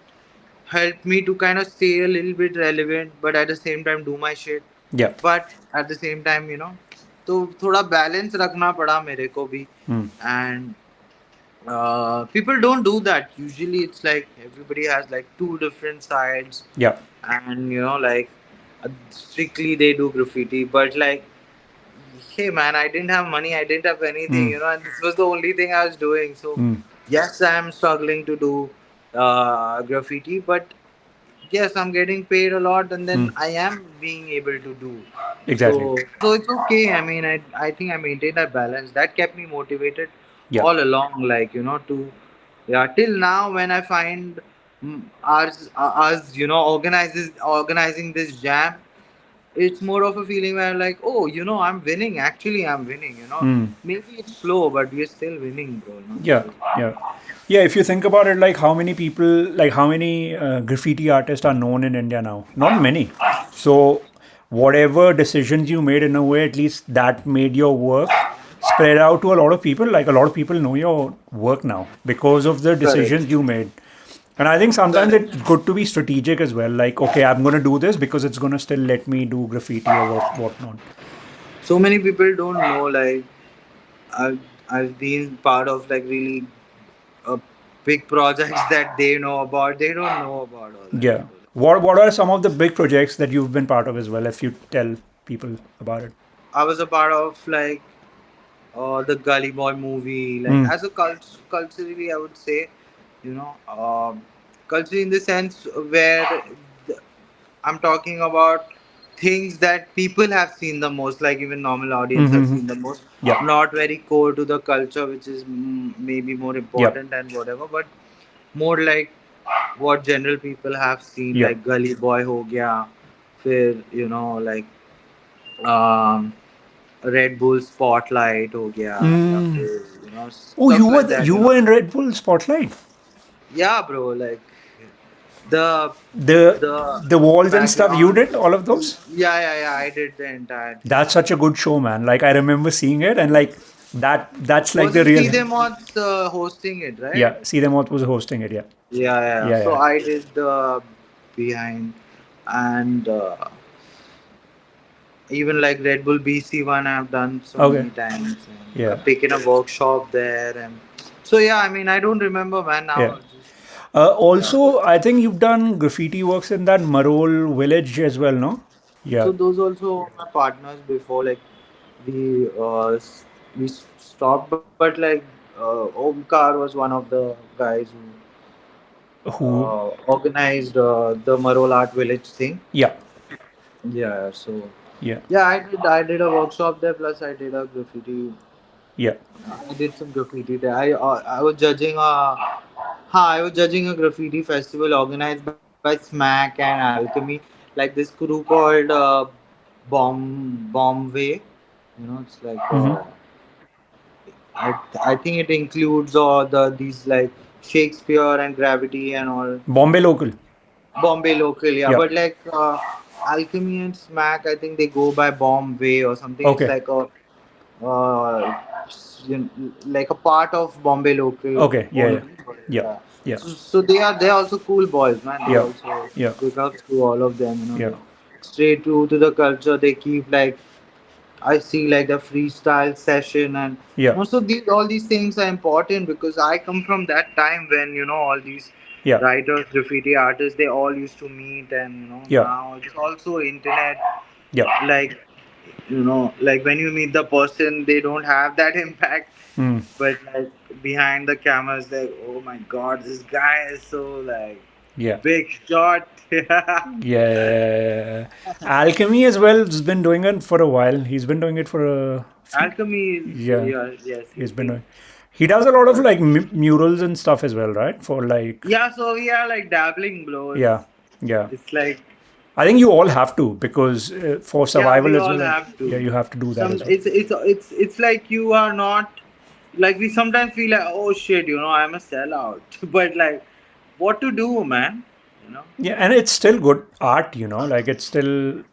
helped me to kind of stay a little bit relevant, but at the same time do my shit. Yeah. But at the same time, तो थोड़ा balance रखना पड़ा मेरे को भी. Mm. And people don't do that usually. It's like everybody has like two different sides, Yeah. and like strictly they do graffiti, but like, hey man, I didn't have money, I didn't have anything, Mm. and this was the only thing I was doing. So Mm. yes, I'm struggling to do graffiti, but yes, I'm getting paid a lot, and then Mm. I am being able to do. Exactly. So it's okay. I mean, I think I maintained that balance. That kept me motivated Yeah. all along. Like, to, yeah, till now when I find us, organizing this jam, it's more of a feeling where like, oh, I'm winning. Actually, I'm winning. Mm. Maybe it's slow, but we're still winning, bro. Yeah. So Yeah. Yeah, if you think about it, like how many people, like how many graffiti artists are known in India now? Not many. So, whatever decisions you made in a way, at least that made your work spread out to a lot of people. Like a lot of people know your work now because of the decisions correct, you made. And I think sometimes correct. it's good to be strategic as well. Like, okay, I'm going to do this because it's going to still let me do graffiti or whatnot. So many people don't know. Like, I've I've been part of like really uh, big projects that they know about. They don't know about all that, Yeah. bro. What are some of the big projects that you've been part of as well, if you tell people about it? I was a part of like the Gully Boy movie. Like Mm. as a culturally, I would say, you know, culture in the sense where the, I'm talking about things that people have seen the most, like even normal audience have Mm-hmm. seen the most. Yep. Not very core to the culture, which is maybe more Yep. important and whatever, but more like what general people have seen, Yep. like Gully Boy ho gaya, फिर like um, Red Bull Spotlight हो गया, या Mm. फिर Oh, stuff like that. you were in Red Bull Spotlight. Yeah, bro. Like the The the the walls and stuff you background. did, all of those. Yeah, yeah, yeah. I did the entire thing. That's such a good show, man. Like I remember seeing it, and like that's like Was the it real. Seedhe Mods hosting it, right? Yeah, see them was hosting it. Yeah, Yeah, yeah. yeah, So yeah. I did the behind, and even like Red Bull BC one, I've done so Okay. many times, and Yeah, I've taken a workshop there, and so yeah. I mean, I don't remember, man. yeah. Now, just yeah. Also, I think you've done graffiti works in that Marol village as well, no? So Yeah. those also my partners before, like we stopped, but like Omkar was one of the guys who Who? organized the Marol Art Village thing. Yeah, Yeah, so yeah, yeah, I did a workshop there. Plus, I did a graffiti. yeah. I did some graffiti there. I was judging a graffiti festival organized by Smack and Alchemy, like this crew called Bombay. It's like Mm-hmm. I think it includes all these like Shakespeare and Gravity and all. Bombay local. Bombay local, yeah. Yeah. But like Alchemy and Smack, I think they go by Bombay or something. It's Okay. like a uh, like a part of Bombay local Okay. Yeah. Yeah. only. But Yeah. yeah. Yeah. So they're also cool boys, man. They Yeah. also Yeah. big ups to all of them. Yeah. They stay true to the culture. They keep like I see like the freestyle session, and Yeah. also these all these things are important because I come from that time when all these Yeah. writers, graffiti artists, they all used to meet, and Yeah. now it's also internet. Yeah. Like like when you meet the person, they don't have that impact, Mm. but like behind the cameras, like, oh my god, this guy is so like Yeah. big shot. Yeah. Yeah. Alchemy as well has been doing it for a while. He's been doing it for a few. Alchemy is, Yeah. yes, He's he's been been. doing. He does a lot of like murals and stuff as well, right? For like. Yeah, so we are like dabbling, bro. Yeah. Yeah. It's like I think you all have to because for Yeah, survival we as all well. have Yeah, to. you have to do that Some as well. it's like you are not, like we sometimes feel like, oh shit, I'm a sellout. But like, what to do, man? You know? Yeah, and it's still good art. Like it's still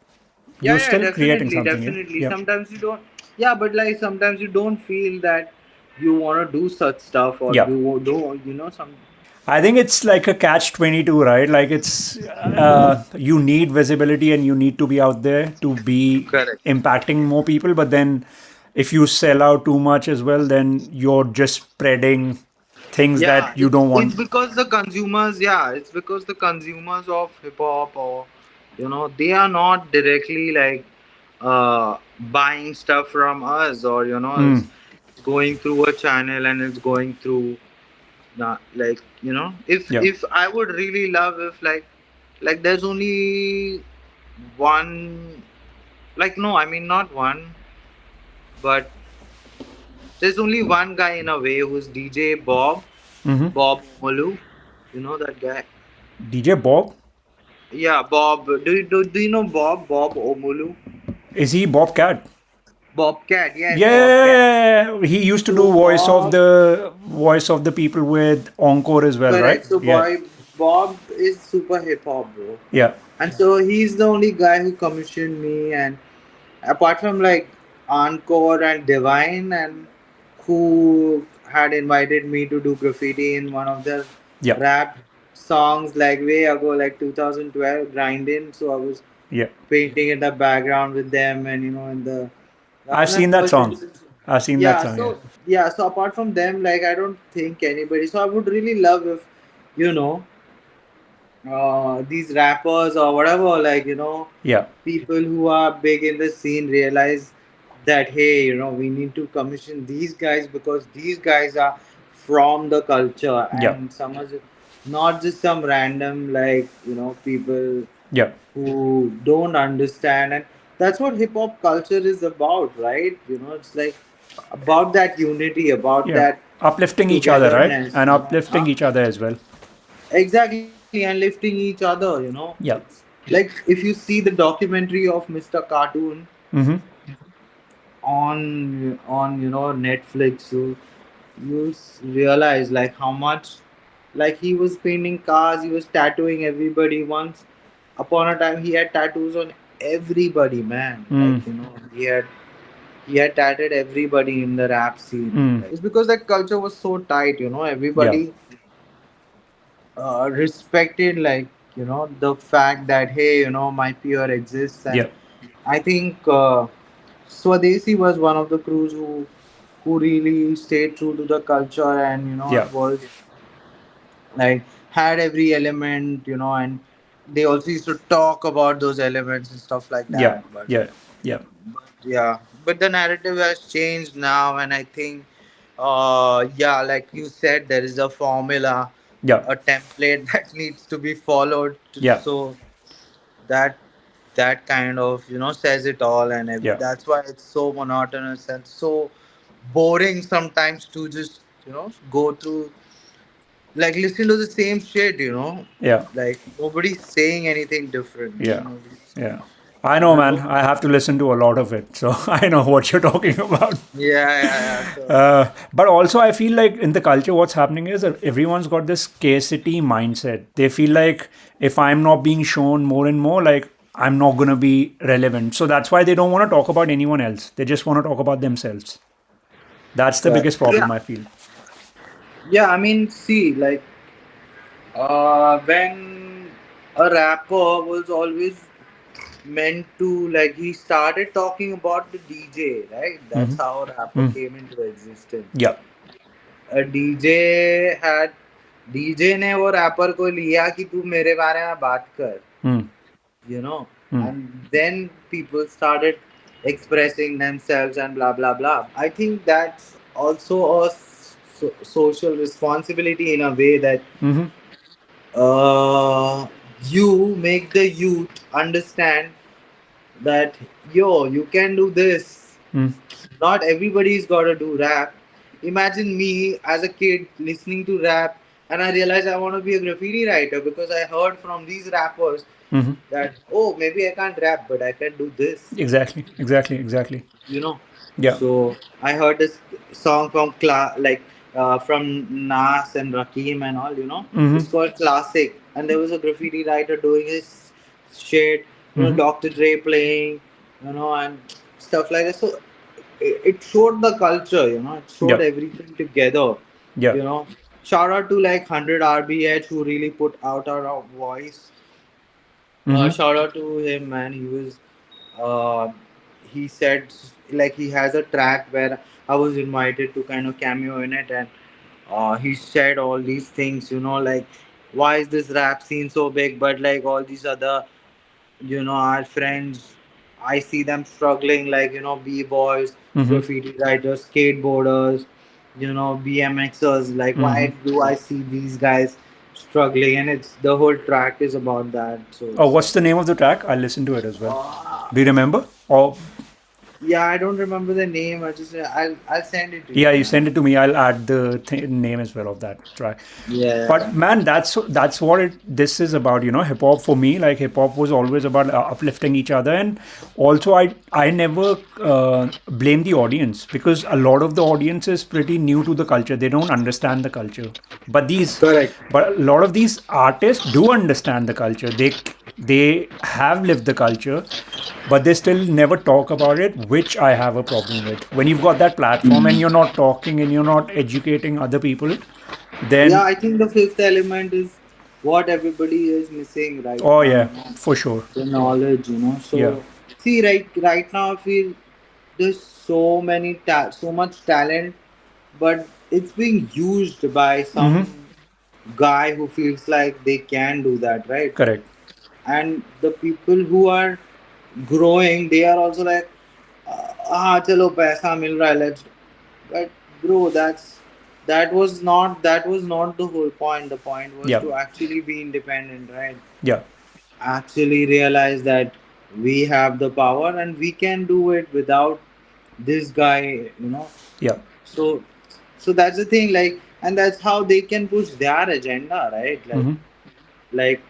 Yeah, you're yeah, still creating definitely, something. Yeah, definitely. yeah, Sometimes you don't, yeah, but like sometimes you don't feel that you want to do such stuff, or yeah. you don't, some. I think it's like a catch 22, right? Like it's you need visibility and you need to be out there to be Correct. impacting more people. But then if you sell out too much as well, then you're just spreading things Yeah, that you it's don't it's want. because the consumers, yeah, it's because the consumers of hip hop, or they are not directly like buying stuff from us, or Mm, it's going through a channel, and it's going through, like, yeah. if I would really love, if like there's only one, like, no, I mean not one, but there's only one guy in a way, who's DJ Hmm. Bob Molu. You know that guy? DJ Bob? Yeah, Bob. Do you know Bob Omolu? Is he Bobcat? Bobcat. Yes, Bobcat. Yeah, he used to do So Bob, voice of the people with Encore as well, right? correct. So Yeah, Bob is super hip hop, bro. yeah, And so he's the only guy who commissioned me, and apart from like Encore and Divine, and who had invited me to do graffiti in one of their yeah, rap songs like way ago, like 2012, grinding. So I was yeah. painting in the background with them, and in the that I've was my seen that first song. instance. I've seen that Yeah, song. Yeah, so apart from them, like I don't think anybody. So I would really love if you know these rappers or whatever, like yeah, people who are big in the scene realize that, hey, we need to commission these guys, because these guys are from the culture, yeah, and some are not just some random, like people yeah, who don't understand. And that's what hip hop culture is about, right? It's like about that unity, about yeah. that Uplifting each other, right? togetherness, And huh? uplifting each other as well. Exactly, and lifting each other. Yeah. It's like, if you see the documentary of Mr. Cartoon Mm-hmm. on Netflix, you realize like how much, like, he was painting cars, he was tattooing everybody. Once upon a time, he had tattoos on everybody, man. Like, Mm, he had tattooed everybody in the rap scene. mm, Like, it's because that culture was so tight. yeah, Everybody respected, like, the fact that, hey, my peer exists. And yeah, I think Swadesi was one of the crews who really stayed true to the culture, and yeah, was like, had every element, and they also used to talk about those elements and stuff like yeah, that. but yeah, yeah, but yeah, but the narrative has changed now, and I think, yeah, like you said, there is a formula, yeah, a template that needs to be followed, yeah, so that that kind of says it all. And yeah, that's why it's so monotonous and so boring sometimes to just go through, like, listen to the same shit. yeah, Like, nobody's saying anything different. yeah, Nobody's, yeah. I know, I man. don't. I have to listen to a lot of it, so I know what you're talking about. Yeah, yeah, yeah. So But also, I feel like in the culture, what's happening is that everyone's got this scarcity mindset. They feel like if I'm not being shown more and more, like I'm not going to be relevant. So that's why they don't want to talk about anyone else. They just want to talk about themselves. That's the biggest yeah, problem, I feel. yeah. I mean, see, like, when a rapper was always meant to, like, he started talking about the DJ, right? That's Hmm. how rapper Mm. came into existence. Yeah. A DJ had DJ ने वो wrapper को लिया कि तू मेरे बारे में बात कर, Mm. you know Mm. and then people started expressing themselves and blah blah blah. I think that's also a social responsibility, in a way that Hmm. uh, you make the youth understand that, yo, you can do this. Mm. Not everybody's got to do rap. Imagine me as a kid listening to rap, and I realized I want to be a graffiti writer because I heard from these rappers Mm-hmm. that, oh, maybe I can't rap, but I can do this. Exactly. Exactly. Exactly. you know Yeah. so I heard this song from from Nas and Rakim and all. Mm-hmm. It's called Classic, and there was a graffiti writer doing his shit. Mm-hmm. Dr. Dre playing, and stuff like that. So it showed the culture. It showed Yeah. everything together. Yeah. you know Shout out to like 100 RBH who really put out our voice. Mm-hmm. Shout out to him, man. Uh, he said, like, he has a track where I was invited to kind of cameo in it, and he said all these things, like, why is this rap scene so big, but like all these other, our friends, I see them struggling, like, b-boys, Mm-hmm. graffiti writers, skateboarders, BMXers. Like, why Mm-hmm. do I see these guys struggling? And it's the whole track is about that. So Oh, it's like, what's the name of the track? I'll listen to it as well. uh, Do you remember? Or yeah, I don't remember the name. I'll send it to yeah, you, you man. send it to me. I'll add the name as well of that track. Yeah. But man, that's what this is about. Hip hop for me, like hip hop was always about uplifting each other, and also I never blame the audience because a lot of the audience is pretty new to the culture. They don't understand the culture, but Correct. a lot of these artists do understand the culture. They have lived the culture, but they still never talk about it, which I have a problem with. When you've got that platform and you're not talking and you're not educating other people, Yeah, then I think the fifth element is what everybody is missing right oh now. yeah, for sure. The knowledge. Yeah. So see, right now I feel there's so much talent, but it's being used by Mm-hmm. some guy who feels like they can do that, right? Correct. And the people who are growing, they are also like, chalo paisa mil raha hai, let's. But bro, that was not the whole point. The point was Yeah. to actually be independent, right? Yeah. Actually realize that we have the power and we can do it without this guy. Yeah. So so that's the thing, like, and that's how they can push their agenda, right? Mm-hmm. Like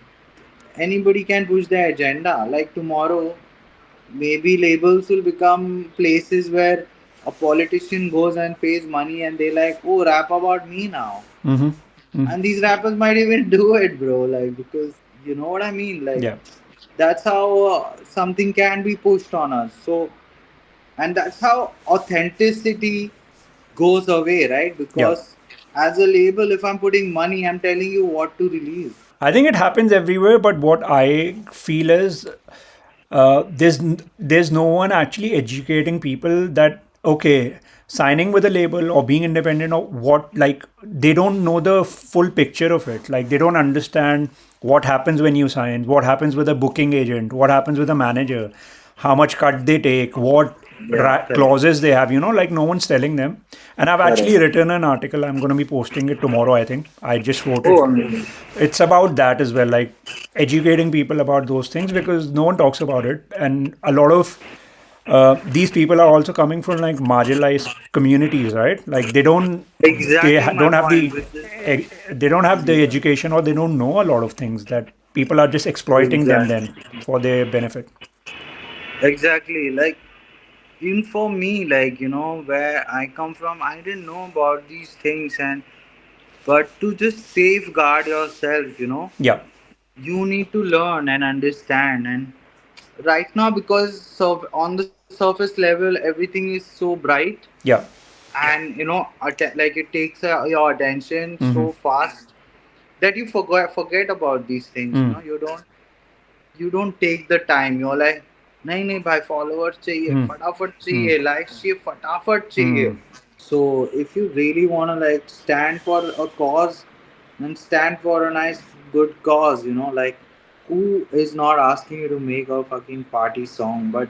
anybody can push their agenda. Like tomorrow, maybe labels will become places where a politician goes and pays money and they like, oh, rap about me now. Mm-hmm. Mm-hmm. And these rappers might even do it, bro. Like, because you know what I mean? Like, Yeah. that's how something can be pushed on us. So, and that's how authenticity goes away, right? Yeah. Because as a label, if I'm putting money, I'm telling you what to release. I think it happens everywhere, but what I feel is there's no one actually educating people that okay, signing with a label or being independent or what, like they don't know the full picture of it. Like they don't understand what happens when you sign, what happens with a booking agent, what happens with a manager, how much cut they take, what Yeah, correct. clauses they have, like no one's telling them. And I've actually Correct. written an article. I'm going to be posting it tomorrow, I think. I just wrote it. Oh, amazing. It's about that as well, like educating people about those things because no one talks about it. And a lot of these people are also coming from like marginalized communities, right? Like Exactly my don't have point, which is they don't have the education or they don't know a lot of things that people are just exploiting them then exactly. for their benefit. Exactly. Like, even for me, like, where I come from, I didn't know about these things, and but to just safeguard yourself, Yeah. you need to learn and understand. And right now, because on the surface level, everything is so bright, Yeah. and like it takes your attention Mm-hmm. so fast that you forget about these things. Mm. You don't take the time. You're like, नहीं नहीं भाई, followers चाहिए, Mm. फटाफट Mm. चाहिए, likes चाहिए, फटाफट चाहिए. Mm. So if you really want to like stand for a cause, then stand for a nice good cause. Like, who is not asking you to make a fucking party song? But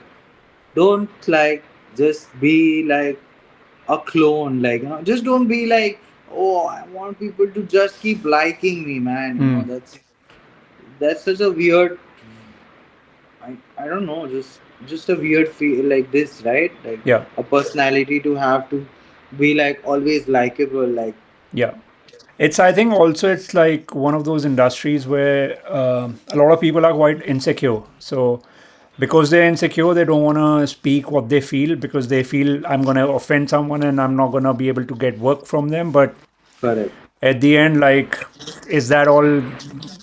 don't like just be like a clone. Like, just don't be like, oh, I want people to just keep liking me, man. Mm. That's such a weird. I don't know, just a weird feel like this, right? Like Yeah. a personality to have to be like always likable, like. Yeah. It's, I think, also it's like one of those industries where a lot of people are quite insecure. So because they're insecure, they don't want to speak what they feel because they feel I'm going to offend someone and I'm not going to be able to get work from them. But Correct. at the end, like, is that all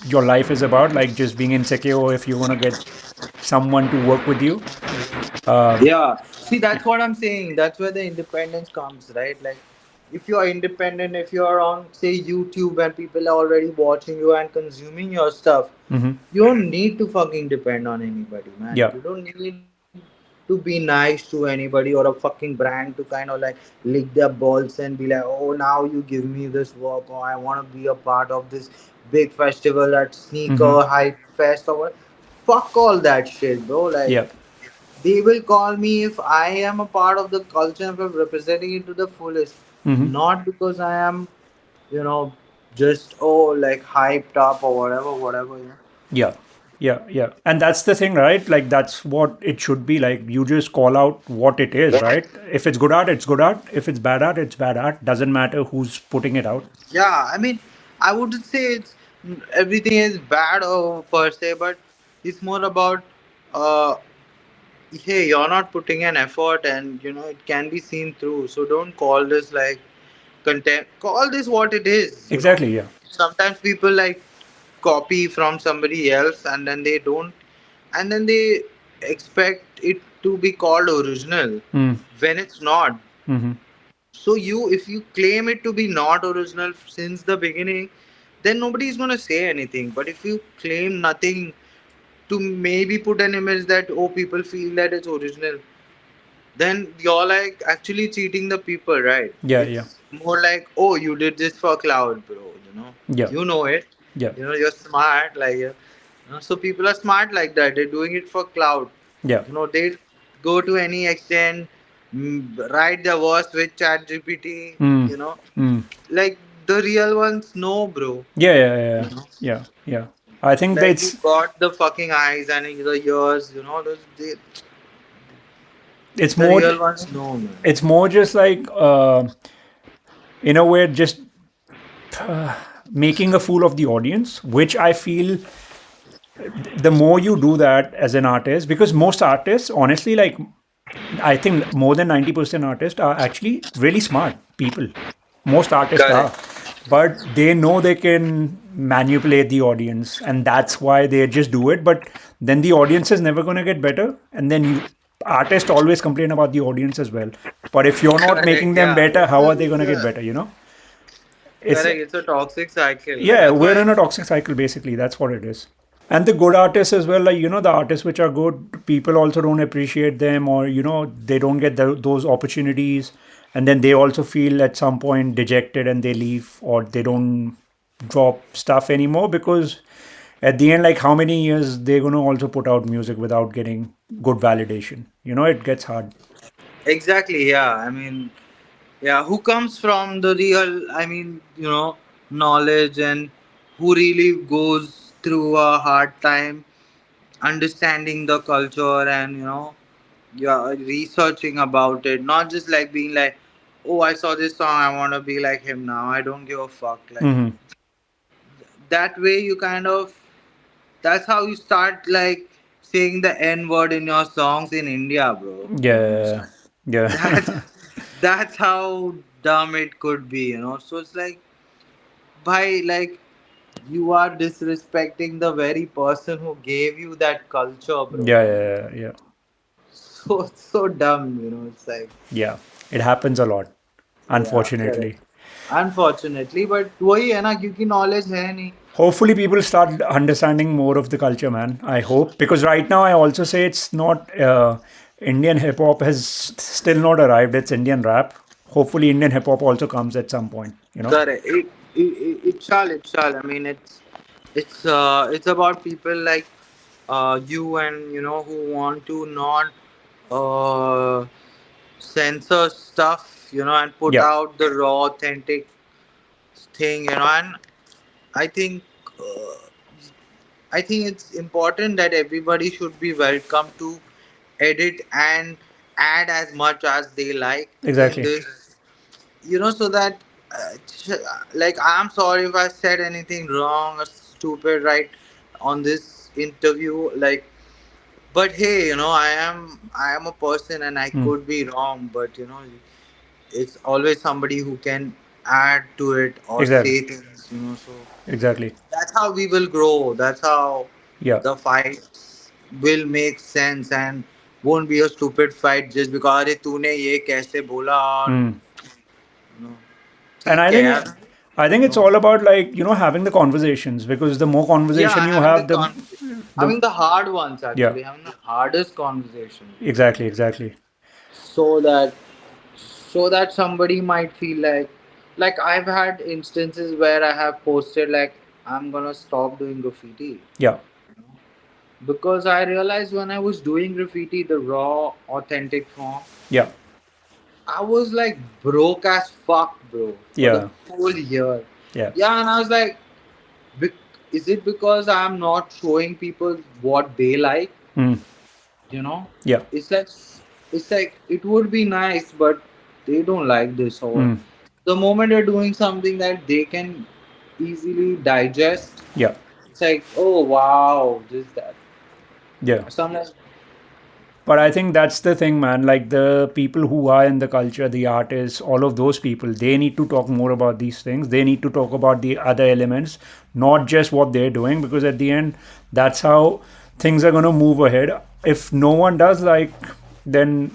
your life is about? Like just being insecure if you want to get someone to work with you? Yeah. See, that's what I'm saying. That's where the independence comes, right? Like, if you are independent, if you are on, say, YouTube and people are already watching you and consuming your stuff, Hmm. you don't need to fucking depend on anybody, man. Yeah. You don't need to be nice to anybody or a fucking brand to kind of like lick their balls and be like, oh, now you give me this work, or I want to be a part of this big festival at Hmm. Sneaker Hype Fest or what. Fuck all that shit, bro. Like, Yeah. they will call me if I am a part of the culture, if I'm representing it to the fullest. Hmm. Not because I am, you know, just like hyped up or whatever, whatever. Yeah. Yeah. Yeah. And that's the thing, right? Like, that's what it should be. Like, you just call out what it is, right? If it's good art, it's good art. If it's bad art, it's bad art. Doesn't matter who's putting it out. Yeah, I mean, I wouldn't say it's everything is bad or per se, but it's more about, uh, hey, you're not putting an effort, and it can be seen through. So don't call this like content. Call this what it is. Exactly. Yeah. Sometimes people like copy from somebody else, and then they don't, and then they expect it to be called original Mm. when it's not. Hmm. So if you claim it to be not original since the beginning, then nobody is going to say anything. But if you claim nothing to maybe put an image that, oh, people feel that it's original, then you're like actually cheating the people, right? Yeah. Yeah. It's more like, oh, you did this for cloud, bro. Yeah. You know it. Yeah. You're smart, like, so people are smart like that. They're doing it for cloud. Yeah. They go to any extent, write the verse with chat GPT. Mm. You know, Mm. like the real ones, no, bro. Yeah. Yeah. Yeah. You know, Yeah. Yeah. I think like you that's got the fucking eyes and the ears. it's The more real ones, no, man. it's more just like in a way just making a fool of the audience, which I feel the more you do that as an artist, because most artists, honestly, like I think more than 90% artists are actually really smart people. Most artists are. Correct. But they know they can manipulate the audience, and that's why they just do it. But then the audience is never going to get better. And then artists always complain about the audience as well. But if you're not making Correct. them Yeah. better, how are they going to get better? It's, Correct. It's a toxic cycle. yeah, That's we're why. in a toxic cycle, basically. That's what it is. And the good artists as well, like the artists which are good, people also don't appreciate them, or they don't get those opportunities, and then they also feel at some point dejected and they leave, or they don't drop stuff anymore, because at the end, like, how many years they're going to also put out music without getting good validation? It gets hard. Exactly. Yeah. I mean, yeah. Who comes from the real? I mean, knowledge, and who really goes through a hard time understanding the culture, and yeah, researching about it, not just like being like, oh, I saw this song, I want to be like him now. I don't give a fuck. Like, Hmm. that way you kind of, that's how you start like saying the N word in your songs in India, bro. Yeah, That's yeah. that's how dumb it could be. So it's like, by like, you are disrespecting the very person who gave you that culture, bro. Yeah, yeah, yeah, So dumb. It's like, yeah. It happens a lot, yeah, correct. unfortunately. Unfortunately, but वही है ना, क्योंकि knowledge है नहीं. Hopefully people start understanding more of the culture, man. I hope, because right now I also say it's not Indian hip hop has still not arrived. It's Indian rap. Hopefully Indian hip hop also comes at some point. Correct. It shall. I mean, it's about people like you, and who want to not uh, censor stuff, and put Yeah, out the raw, authentic thing. And I think uh, I think it's important that everybody should be welcome to edit and add as much as they like in exactly. this, so that. like I'm sorry if I said anything wrong or stupid right on this interview. Like, but hey, I am a person and I Hmm. could be wrong, but it's always somebody who can add to it or Exactly. say things. So Exactly. that's how we will grow. That's how Yeah. the fights will make sense and won't be a stupid fight just because अरे तूने ये कैसे बोला और Hmm. you know, And ठीक है यार. I think it's No. all about, like, having the conversations, because the more conversation Yeah, you having the have, the having the hard ones, yeah, actually, having the hardest conversation, exactly, exactly. so that somebody might feel like I've had instances where I have posted like I'm gonna stop doing graffiti, Yeah. because I realized when I was doing graffiti, the raw, authentic form, Yeah. I was like broke as fuck, bro, for the Yeah. whole year. Yeah. Yeah, and I was like, "Bec- is it because I'm not showing people what they like? Hmm. You know, Yeah. it's like it would be nice, but they don't like this. Or Hmm. the moment you're doing something that they can easily digest, Yeah. it's like, oh wow, this that. Yeah. Sometimes But I think that's the thing, man. Like, the people who are in the culture, the artists, all of those people, they need to talk more about these things. They need to talk about the other elements, not just what they're doing, because at the end, that's how things are going to move ahead. If no one does, like, then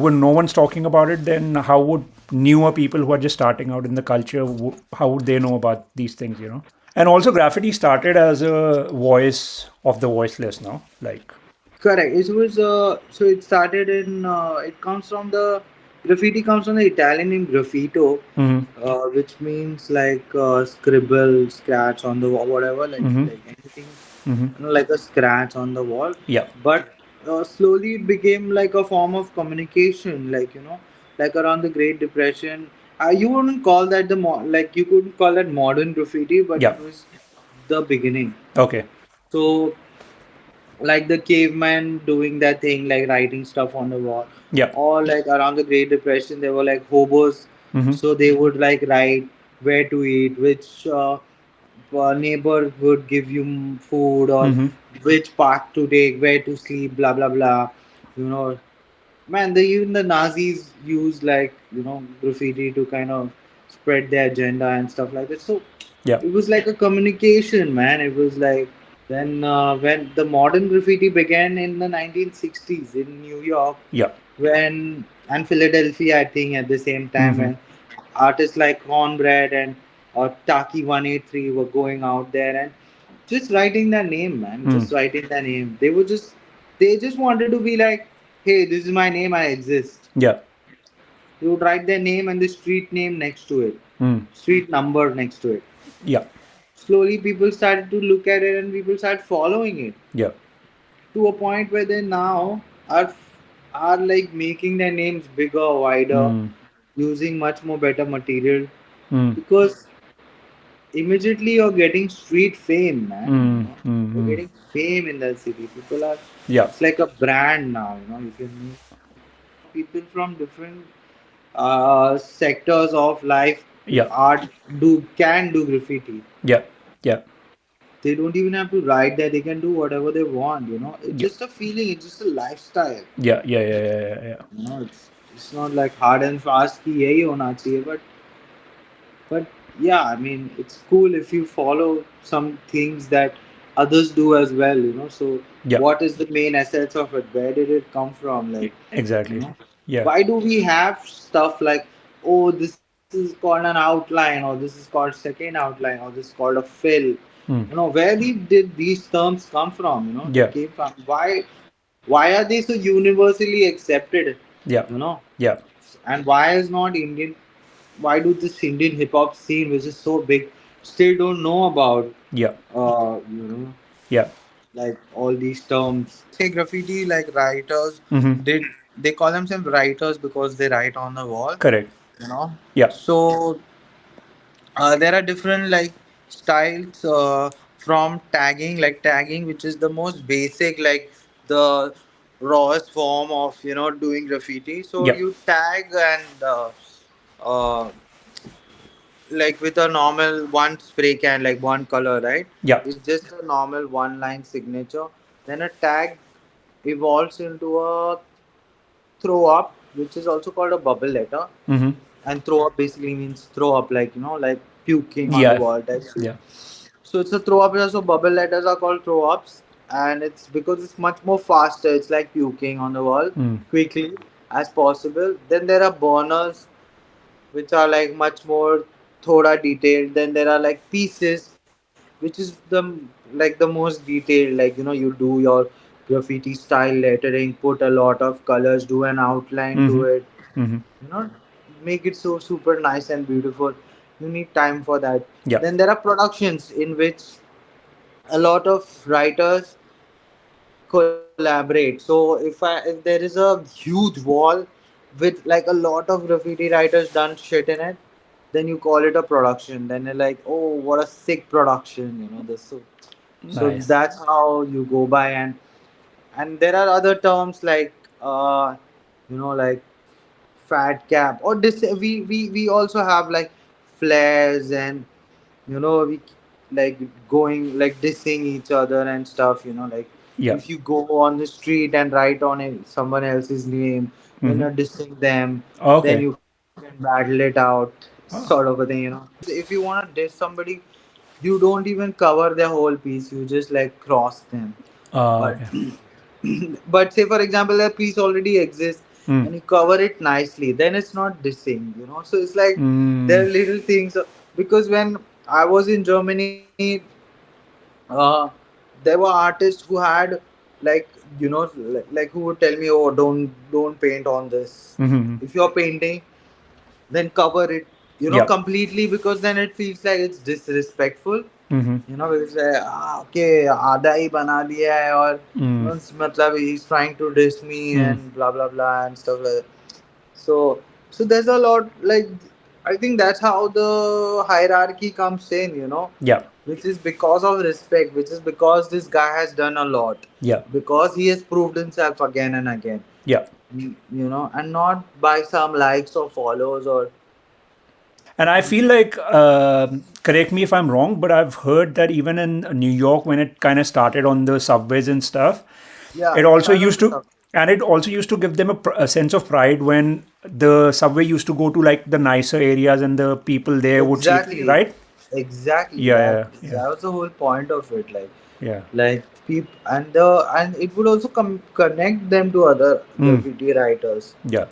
when no one's talking about it, then how would newer people who are just starting out in the culture, how would they know about these things, And also, graffiti started as a voice of the voiceless now. Like, correct. It was so it started in it comes from the graffiti comes from the Italian name graffito, mm-hmm, which means like scribble, scratch on the wall, whatever, mm-hmm, like anything, mm-hmm. like a scratch on the wall. Yeah. But slowly it became like a form of communication, like like around the Great Depression. You wouldn't call that like you couldn't call that modern graffiti, but Yeah. it was the beginning. Okay. So like the caveman doing that thing like writing stuff on the wall, Yeah. or like around the Great Depression they were like hobos, Mm-hmm. so they would like write where to eat, which neighbor would give you food, or Mm-hmm. which path to take, where to sleep, blah blah blah. you know Man, even the Nazis used like graffiti to kind of spread their agenda and stuff like that. So Yeah. it was like a communication, man. It was like then when the modern graffiti began in the 1960s in New York, Yeah. when and Philadelphia, I think at the same time, Mm-hmm. when artists like Cornbread and or Taki 183 were going out there and just writing their name, man. Mm. Just writing their name. They just wanted to be like, hey, this is my name, I exist. Yeah. They would write their name and the street name next to it, Mm. street number next to it. Yeah. Slowly people started to look at it and people started following it Yeah. to a point where they now are like making their names bigger, wider, Mm. using much more better material, Mm. because immediately you're getting street fame, man. Mm. Mm. You're Mm. getting fame in that city. People are, Yeah. it's like a brand now. You can meet people from different sectors of life. Yeah. Art can do graffiti. Yeah. Yeah. They don't even have to write there. They can do whatever they want. It's Yeah. just a feeling. It's just a lifestyle. Yeah. Yeah. Yeah. Yeah. Yeah. It's not like hard and fast कि यही होना चाहिए, but yeah, I mean, it's cool if you follow some things that others do as well. So Yeah. what is the main assets of it? Where did it come from? Like, you Exactly. know, Yeah. why do we have stuff like, oh, this is called an outline, or this is called second outline, or this is called a fill? Mm. Where did these terms come from? They Yeah. came from why are they so universally accepted? you Yeah. know Yeah. and why is not Indian, why do this Indian hip hop scene, which is so big, still don't know about Yeah. uh you know Yeah. like all these terms? Say graffiti like writers, Mm-hmm. they call themselves writers because they write on the wall. Correct. You know, Yeah. so there are different like styles from tagging, like tagging, which is the most basic, like the rawest form of doing graffiti. So Yeah. you tag and uh, like with a normal one spray can, like one color, right? Yeah. It's just a normal one line signature. Then a tag evolves into a throw up, which is also called a bubble letter. Mm-hmm. And throw up basically means throw up, like like puking on the Yeah. wall type shit. Yeah. So it's a throw up. So bubble letters are called throw ups, and it's because it's much more faster. It's like puking on the wall Mm. quickly as possible. Then there are burners, which are like much more thoda detailed. Then there are like pieces, which is the most detailed. Like you do your graffiti style lettering, put a lot of colors, do an outline to Mm-hmm. it. Mm-hmm. You know, make it so super nice and beautiful. You need time for that. Yeah. Then there are productions in which a lot of writers collaborate. So if there is a huge wall with like a lot of graffiti writers done shit in it, then you call it a production. Then you're like, oh, what a sick production, this. So Nice. that's how you go by. And there are other terms like like fat cap or we also have like flares, and we like going like dissing each other and stuff. Like Yeah. if you go on the street and write on it someone else's name, then Mm-hmm. you're dissing them. Then Okay. you can battle it out, Oh. sort of a thing. If you want to diss somebody, you don't even cover their whole piece, you just like cross them. Oh, But okay. but say for example a piece already exists Mm. and you cover it nicely, then it's not dissing. So it's like there Mm. are little things. Because when I was in Germany, uh, there were artists who had like like who would tell me, oh, don't paint on this. Mm-hmm. If you're painting, then cover it Yeah. completely, because then it feels like it's disrespectful. Mm-hmm. It's like, okay, आधा ही बना दिया है और Mm. मतलब he's trying to diss me Mm. and blah blah blah and stuff like that. So there's a lot, like, I think that's how the hierarchy comes in, Yeah. which is because of respect, which is because this guy has done a lot, Yeah. because he has proved himself again and again, Yeah. and not by some likes or follows or. And I feel like, correct me if I'm wrong, but I've heard that even in New York, when it kind of started on the subways and stuff, Yeah, it it also started on used the to, sub. and it also used to give them a sense of pride when the subway used to go to like the nicer areas and the people there would see, Exactly, right? exactly. Yeah. That Yeah. Yeah. that was the whole point of it. Yeah. Like people, and it would also connect them to other Mm. graffiti writers. Yeah.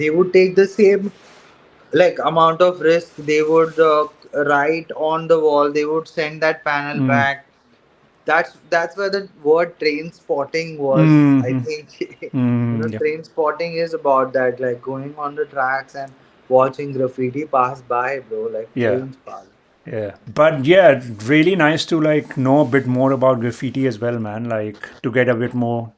They would take the same like amount of risk. They would write on the wall. They would send that panel Mm. back. That's where the word train spotting was. I Mm-hmm. think Mm. Yeah. train spotting is about that, like going on the tracks and watching graffiti pass by, bro. Like Yeah. trains pass. Yeah, but yeah, really nice to like know a bit more about graffiti as well, man. Like to get a bit more,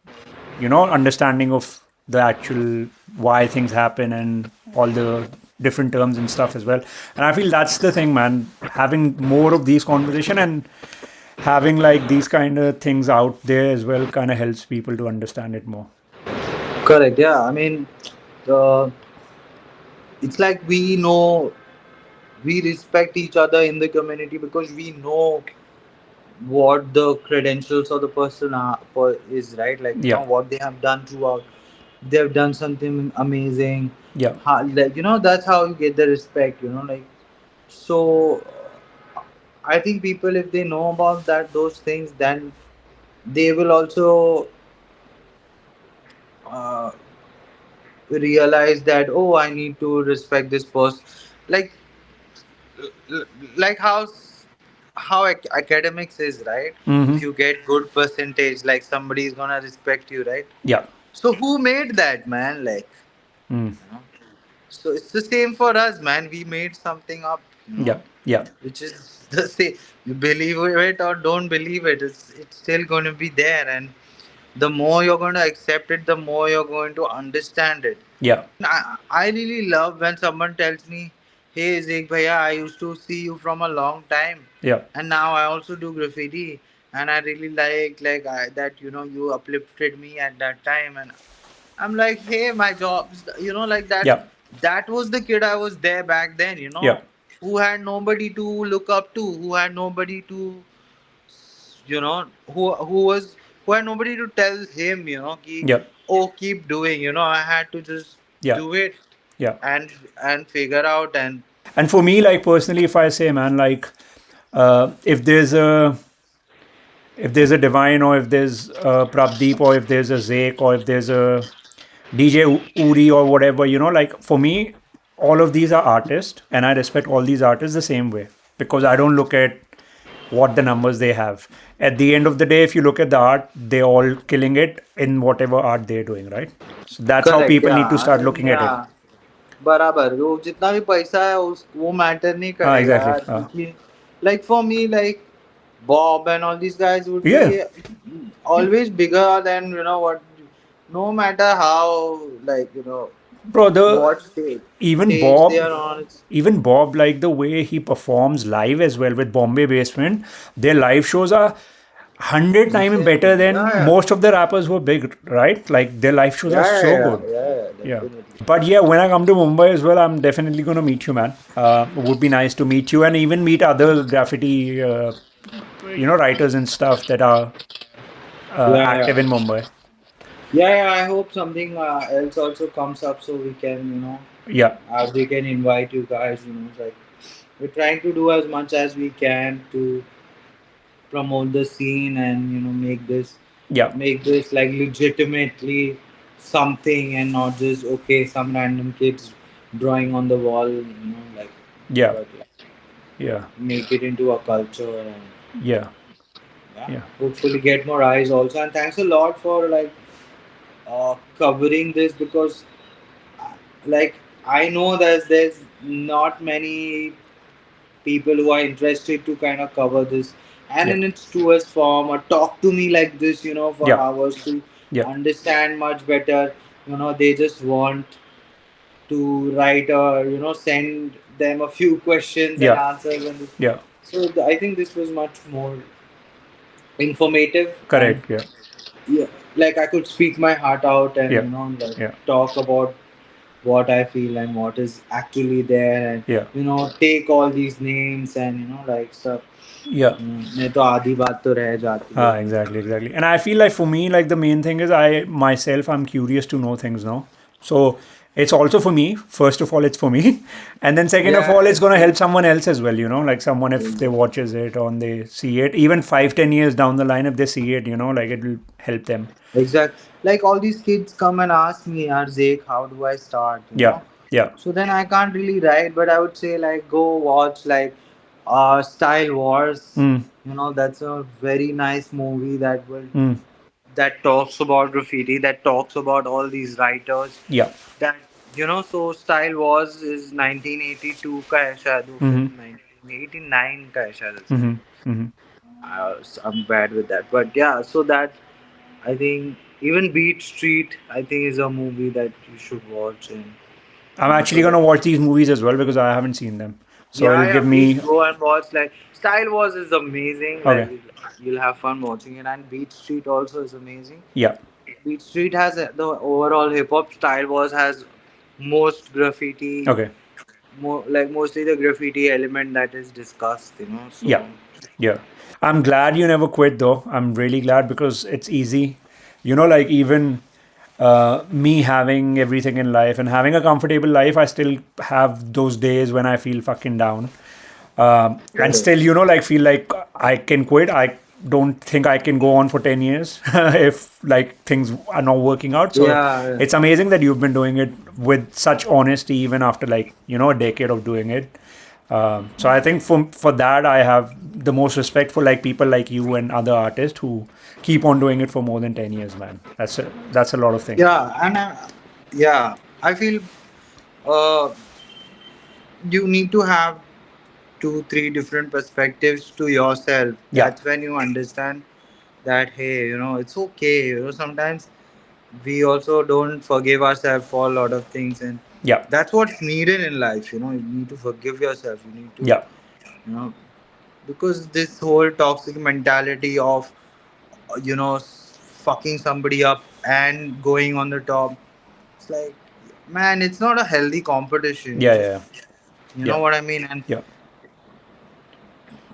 understanding of the actual why things happen and all the different terms and stuff as well. And I feel that's the thing, man. Having more of these conversation and having like these kind of things out there as well kind of helps people to understand it more. Correct. Yeah. I mean, uh, it's like we respect each other in the community because we know what the credentials of the person is, right? Like Yeah, what they have done throughout. They've done something amazing. yeah, Like that's how you get the respect. Like so. I think people, if they know about those things, then they will also uh, realize that, oh, I need to respect this person. Like l- like how academics is, right? mm-hmm. If you get good percentage, like somebody is gonna respect you, right? Yeah, So who made that, man? Like, mm. you know so it's the same for us, man. We made something up, Yeah, yeah, which is the same. You believe it or don't believe it, it's still going to be there. And the more you're going to accept it, the more you're going to understand it. yeah, I really love when someone tells me, hey, Zake Bhaiya, I used to see you from a long time. yeah, And now I also do graffiti. And I really like that, you uplifted me at that time. And I'm like, hey, my job's, like that. yeah, That was the kid I was there back then. yeah, who had nobody to look up to, who had nobody to, you know, who had nobody to tell him, ki, Yeah, oh, keep doing. I had to just yeah, do it yeah. and figure out and And for me, like personally, if I say, man, like if there's a Divine, or if there's a Prabdeep, or if there's a Zake, or if there's a DJ Uri or whatever, like for me, all of these are artists, and I respect all these artists the same way, because I don't look at what the numbers they have. At the end of the day, if you look at the art, they're all killing it in whatever art they're doing, right? So that's how correct, people yeah. need to I start mean, looking at it. yeah, बराबर वो जितना भी पैसा है उस वो matter नहीं Ah, करेगा exactly. यार क्योंकि like for me like Bob and all these guys would be Yeah, always bigger than what no matter how like bro. The what even stage they Bob, are on. It's, even Bob, like the way he performs live as well with Bombay Basement, their live shows are 100 times better insane. than Yeah, yeah, most of the rappers who are big, right? Like their live shows are yeah, yeah, so yeah, good. yeah, yeah, Yeah. definitely. But yeah, when I come to Mumbai as well, I'm definitely going to meet you, man. Would be nice to meet you and even meet other graffiti, writers and stuff that are Yeah, active yeah. in Mumbai. Yeah, yeah, I hope something else also comes up so we can, Yeah, we can invite you guys. Like we're trying to do as much as we can to promote the scene and yeah, make this like legitimately something and not just okay some random kids drawing on the wall. Like yeah, but like, yeah, make it into a culture and yeah, yeah, yeah, hopefully get more eyes also. And thanks a lot for like covering this because like I know there's not many people who are interested to kind of cover this and yeah, in its truest form or talk to me like this for yeah, hours to yeah, understand much better. They just want to write or send them a few questions and yeah, answers and yeah. so I think this was much more informative and Correct. Yeah, yeah, like I could speak my heart out and yeah, like yeah, talk about what I feel and what is actually there and yeah, take all these names and like stuff. yeah. नहीं तो आधी बात तो रह जाती है Ah, exactly, exactly. And I feel like for me, like the main thing is I myself, I'm curious to know things now. So it's also for me. First of all, it's for me, and then second of all, yeah it's gonna help someone else as well. Like someone if they exactly watches it or they see it, even 5, 10 years down the line, if they see it, like it will help them. exact like all these kids come and ask me Zake how do I start Yeah, yeah, so then I can't really write but I would say like go watch like Style Wars. mm, That's a very nice movie mm, that talks about graffiti, that talks about all these writers. yeah, That so Style Wars is 1982 का है शायद वो mm-hmm, film 1989 का है शायद ऐसा mm-hmm, कुछ. mm-hmm. I'm bad with that, but yeah. So that I think even Beat Street I think is a movie that you should watch and I'm so actually that gonna watch these movies as well because I haven't seen them. So yeah, it'll yeah, give please me go and watch. Like Style Wars is amazing. Like okay. you'll have fun watching it, and Beat Street also is amazing. Yeah, Beat Street has the overall hip hop. Style Wars has most graffiti, okay. like mostly the graffiti element that is discussed. Yeah, So yeah. I'm glad you never quit though. I'm really glad because it's easy. Like even me having everything in life and having a comfortable life, I still have those days when I feel fucking down. And still, correct. like feel like I can quit. I don't think I can go on for 10 years if like things are not working out. So Yeah, yeah. it's amazing that you've been doing it with such honesty, even after like, a decade of doing it. So I think for that I have the most respect for like people like you and other artists who keep on doing it for more than 10 years, man. That's a lot of things. Yeah, and yeah, I feel uh, you need to have two, three different perspectives to yourself. Yeah, That's when you understand that hey, it's okay. Sometimes we also don't forgive ourselves for a lot of things, and yeah, that's what's needed in life. You need to forgive yourself. You need to, yeah, you know, because this whole toxic mentality of fucking somebody up and going on the top. It's like, man, it's not a healthy competition. yeah, yeah, You know Yeah. what I mean? And Yeah.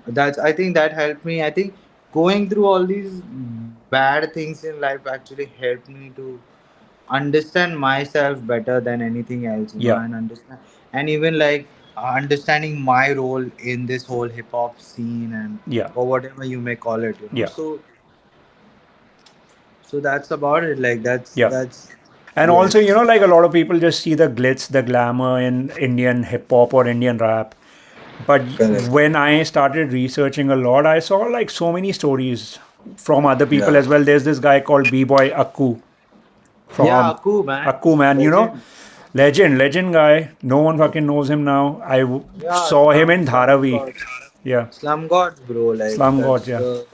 that's, I think that helped me. I think going through all these bad things in life actually helped me to understand myself better than anything else, Yeah. and understand, and even like understanding my role in this whole hip hop scene, and Yeah. or whatever you may call it. Yeah. So that's about it. Like Yeah. that's And also, yes, like a lot of people just see the glitz, the glamour in Indian hip hop or Indian rap. But correct. when I started researching a lot, I saw like so many stories from other people Yeah, as well. There's this guy called B-Boy Akku yeah, from cool man, Akku, man, legend. legend guy. No one fucking knows him now. Yeah, Saw him in slum Dharavi. gods, Yeah, slum gods, bro. Like Slum God, that's yeah. the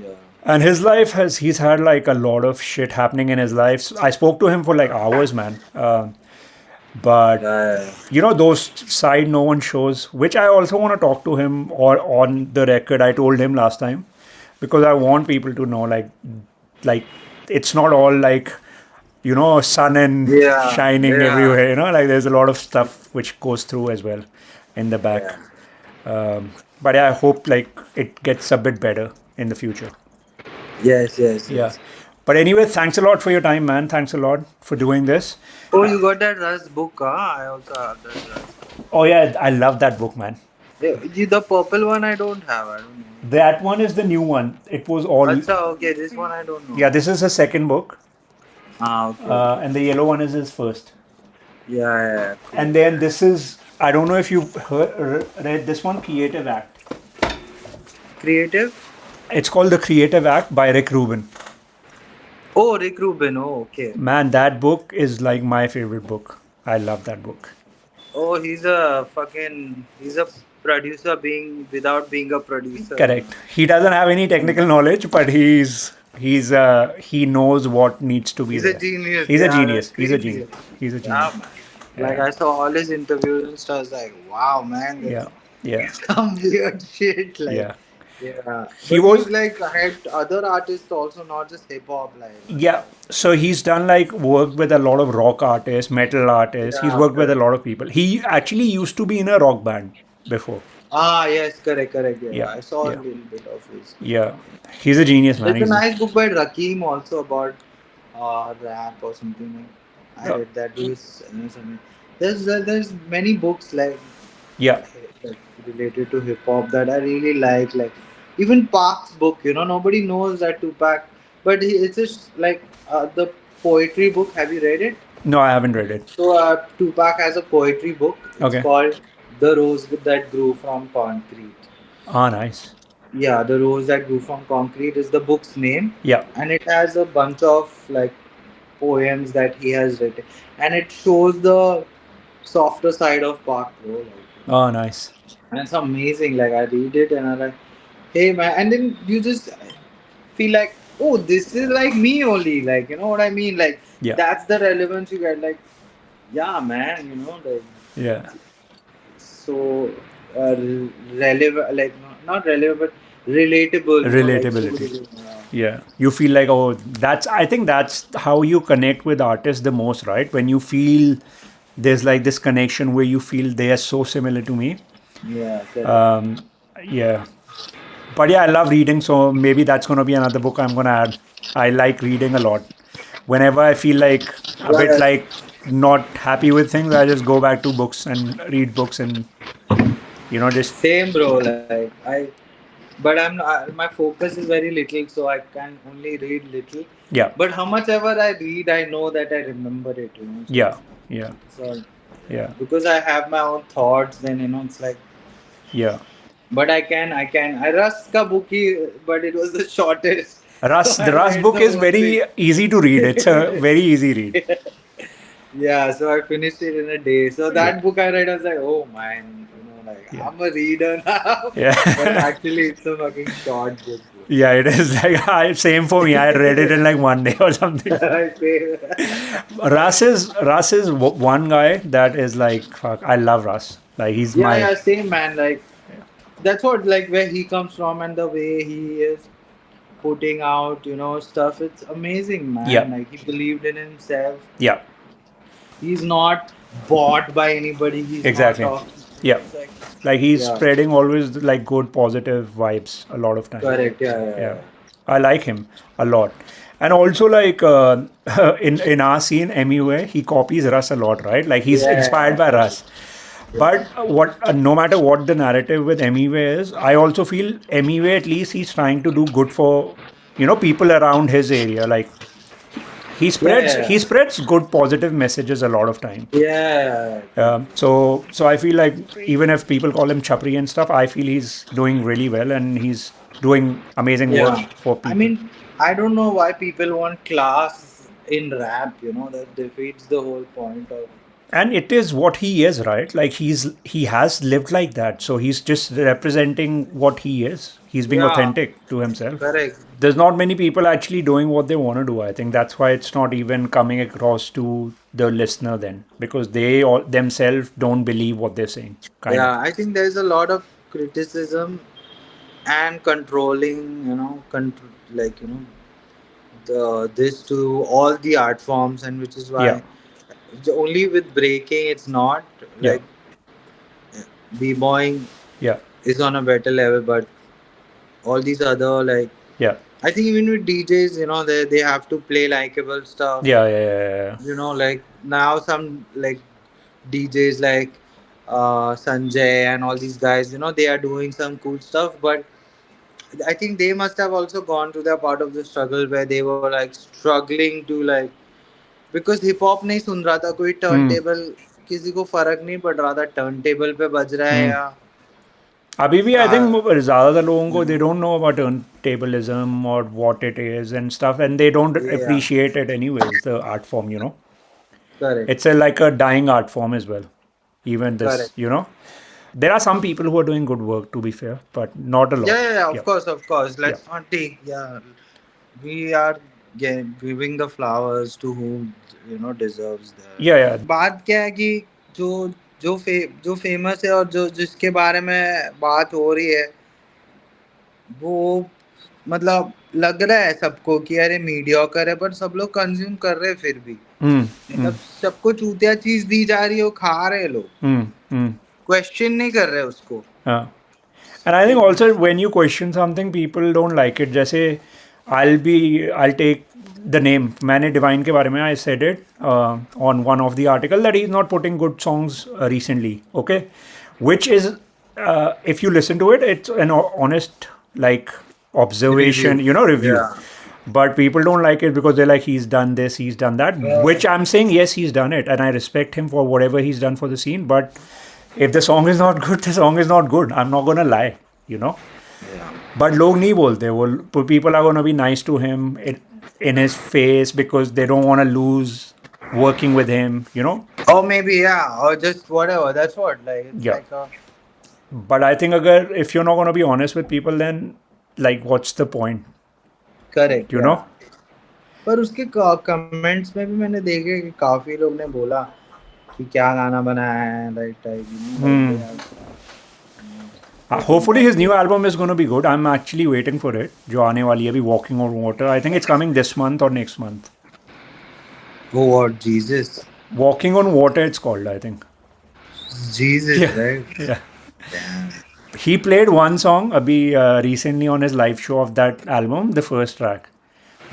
yeah, And his life he's had like a lot of shit happening in his life. I spoke to him for like hours, man. But yeah, those side no one shows, which I also want to talk to him or on the record. I told him last time because I want people to know like it's not all like sun and yeah, shining yeah, everywhere. Like there's a lot of stuff which goes through as well in the back. yeah. But yeah, I hope like it gets a bit better in the future. Yes, yes, Yeah. yes. But anyway, thanks a lot for your time, man. Thanks a lot for doing this. Oh, you got that Russ book, huh? I also have that Russ. Oh yeah, I love that book, man. The purple one I don't have. I don't know. That one is the new one. It was all. Acha, okay, this one I don't know. Yeah, this is the second book, Ah, okay, okay. and the yellow one is his first. Yeah, yeah, yeah, cool. And then this is, I don't know if you've read this one, Creative Act. Creative? It's called The Creative Act by Rick Rubin. Oh, Rick Rubin. Oh, okay. Man, that book is like my favorite book. I love that book. Oh, he's a producer being without being a producer. Correct. He doesn't have any technical knowledge, but he knows what needs to be He's a there. genius. He's a Yeah, that's genius. He's a crazy. genius. He's a Yeah, genius. man. Like Yeah. I saw all his interviews and stuff. I was like, wow, man, Yeah. that's Yeah. some weird shit. Like, Yeah. yeah. He But he's was like helped other artists also, not just hip hop. Yeah. So he's done like work with a lot of rock artists, metal artists. He's Yeah, worked with a correct. lot of people. He actually used to be in a rock band before. Ah, yes, correct, correct. Yeah, Yeah. I saw a Yeah. little bit of his. Yeah. He's a genius, man. There's a He's nice book by Rakim also about rap or something. I uh, read that. Something. There's many books yeah. like related to hip hop that I really like. Like even Park's book. Nobody knows that Tupac, but it's just like the poetry book. Have you read it? No, I haven't read it. So Tupac has a poetry book. It's Okay. called "The Rose That Grew from Concrete." Ah, nice. Yeah, The Rose That Grew from Concrete is the book's name, Yeah. and it has a bunch of like poems that he has written, and it shows the softer side of Park, bro. Oh, nice. And it's amazing. Like I read it, and I'm like, hey man, and then you just feel like, oh, this is like me only. Like you know what I mean? Like Yeah. that's the relevance you get. Like yeah, man, like Yeah. so relevant, like not relevant, but relatable. Like so Relatability. relatable. Yeah. You feel like, oh, I think that's how you connect with artists the most, right? When you feel there's like this connection where you feel they are so similar to me. Yeah, correct. Yeah. But yeah, I love reading, so maybe that's going to be another book I'm going to add. I like reading a lot. Whenever I feel like a bit Yeah, like not happy with things, I just go back to books and read books and just same, bro. Like but my focus is very little, so I can only read little. yeah, But how much ever I read, I know that I remember it. yeah, yeah, So yeah, because I have my own thoughts, then it's like. yeah. But I rushed ka book hi, but it was the shortest, so The I Russ read book the is whole very thing. easy to read. It's a very easy read. Yeah, so I finished it in a day. So Yeah, that book I read, I was like, oh man, like yeah, I'm a reader now. But yeah. actually, it's a fucking short book, Yeah, it is like same for me. I read it in like one day or something. bro. I say, Russ is one guy that is like fuck. I love Russ. Like he's yeah, my yeah, same man. Like that's what like where he comes from and the way he is putting out, stuff. It's amazing, yeah, man. Like he believed in himself. yeah, He's not bought by anybody. He's not exactly. talking. Yeah. Like he's Yeah, spreading always like good positive vibes a lot of time. correct. Yeah, yeah, Yeah. yeah. I like him a lot. And also like in our scene, Emiway, he copies Russ a lot, right? Like he's inspired Yeah, by correct. Russ. Yeah, But what no matter what the narrative with Emiway is, I also feel Emiway at least he's trying to do good for people around his area. Like he yeah, spreads yeah, he spreads good positive messages a lot of time. yeah. True, true. So I feel like even if people call him Chapri and stuff, I feel he's doing really well and he's doing amazing work Yeah, for I people. mean, I don't know why people want class in rap. That defeats the whole point of. And it is what he is, right? Like he has lived like that, so he's just representing what he is. He's being Yeah, authentic to himself. correct. There's not many people actually doing what they want to do. I think that's why it's not even coming across to the listener then, because they all themselves don't believe what they're saying, kind of. Yeah, I think there's a lot of criticism and controlling. The this to all the art forms, and which is Yeah, why only with breaking it's not yeah, like b-boying yeah, is on a better level, but all these other like yeah, I think even with DJs, they have to play likable stuff. yeah, yeah, yeah, yeah. Like now some like DJs like Sanjay and all these guys, they are doing some cool stuff, but I think they must have also gone to the part of the struggle where they were like struggling to like because hip hop नहीं सुन रहा था कोई turn Hmm. Table किसी को फर्क नहीं पड़ रहा था टर्न टेबल पे बज रहा है Hmm. या अभी भी आई आ, थिंक ज़्यादातर लोगों को दे डोंट नो अबाउट टेबलिज्म और what it is and stuff and they don't yeah, appreciate it anyways the art form correct, it's a like a dying art form as well even this correct. there are some people who are doing good work to be fair but not a Yeah, lot. yeah, yeah, Yeah, of course. yeah, Let's not take. Yeah, we are giving the flowers to whom deserves that. yeah, yeah. बात क्या है कि जो जो famous है और जो जिसके बारे में बात हो रही है वो मतलब लग रहा है सबको कि अरे मीडियोकर है पर सब लोग कंज्यूम कर रहे हैं फिर भी Mm, mm, मतलब सबको चूतिया चीज दी जा रही है वो खा रहे हैं लोग mm. क्वेश्चन नहीं कर रहे उसको uh. And I think also when you question something, people don't like it. जैसे I'll take the name. मैंने Divine के बारे में I said it on one of the article that he's not putting good songs recently. Okay, which is if you listen to it, it's an honest like observation, review. review. Yeah. But people don't like it because they're like he's done this, he's done that. Which I'm saying yes, he's done it, and I respect him for whatever he's done for the scene. But if the song is not good, the song is not good. I'm not gonna lie. Yeah. But लोग नहीं बोलते वो people are gonna be nice to him in his face because they don't want to lose working with him. Or maybe yeah, or just whatever. That's what like it's Yeah. like a But I think अगर if you're not gonna be honest with people, then like what's the point? correct, You yeah. know? पर उसके comments में भी मैंने देखे कि काफी लोग ने बोला कि क्या गाना बनाया है like type like they have spoken Hopefully his new positive. album is gonna be good. I'm actually waiting for it. जो आने वाली है अभी Walking on Water. I think it's coming this month or next month. Oh what Jesus, Walking on Water, it's called. I think. Jesus, Yeah. right? Yeah. Damn. He played one song अभी recently on his live show of that album, the first track.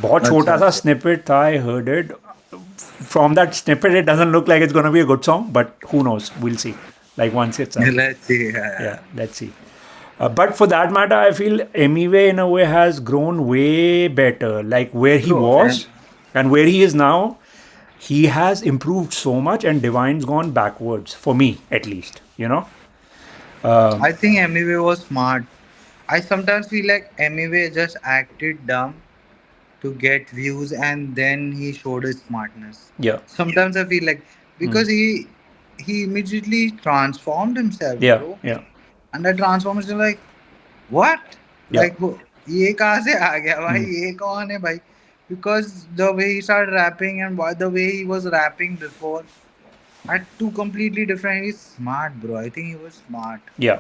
बहुत अच्छा छोटा सा अच्छा. snippet था. I heard it. From that snippet, it doesn't look like it's gonna be a good song, but who knows? We'll see. Like once it's out. Let's see. Yeah, let's see. But for that matter, I feel Emiway in a way has grown way better. Like where he Bro, was and where he is now, he has improved so much, and Divine's gone backwards for me at least. I think Emiway was smart. I sometimes feel like Emiway just acted dumb to get views and then he showed his smartness. Yeah, Sometimes I feel like because he immediately transformed himself, yeah, bro. yeah, And that transformation like what? yeah. Like ये कहाँ से आ गया भाई ये कौन है भाई? Because the way he started rapping and the way he was rapping before are two completely different. He's smart, bro. I think he was smart. Yeah.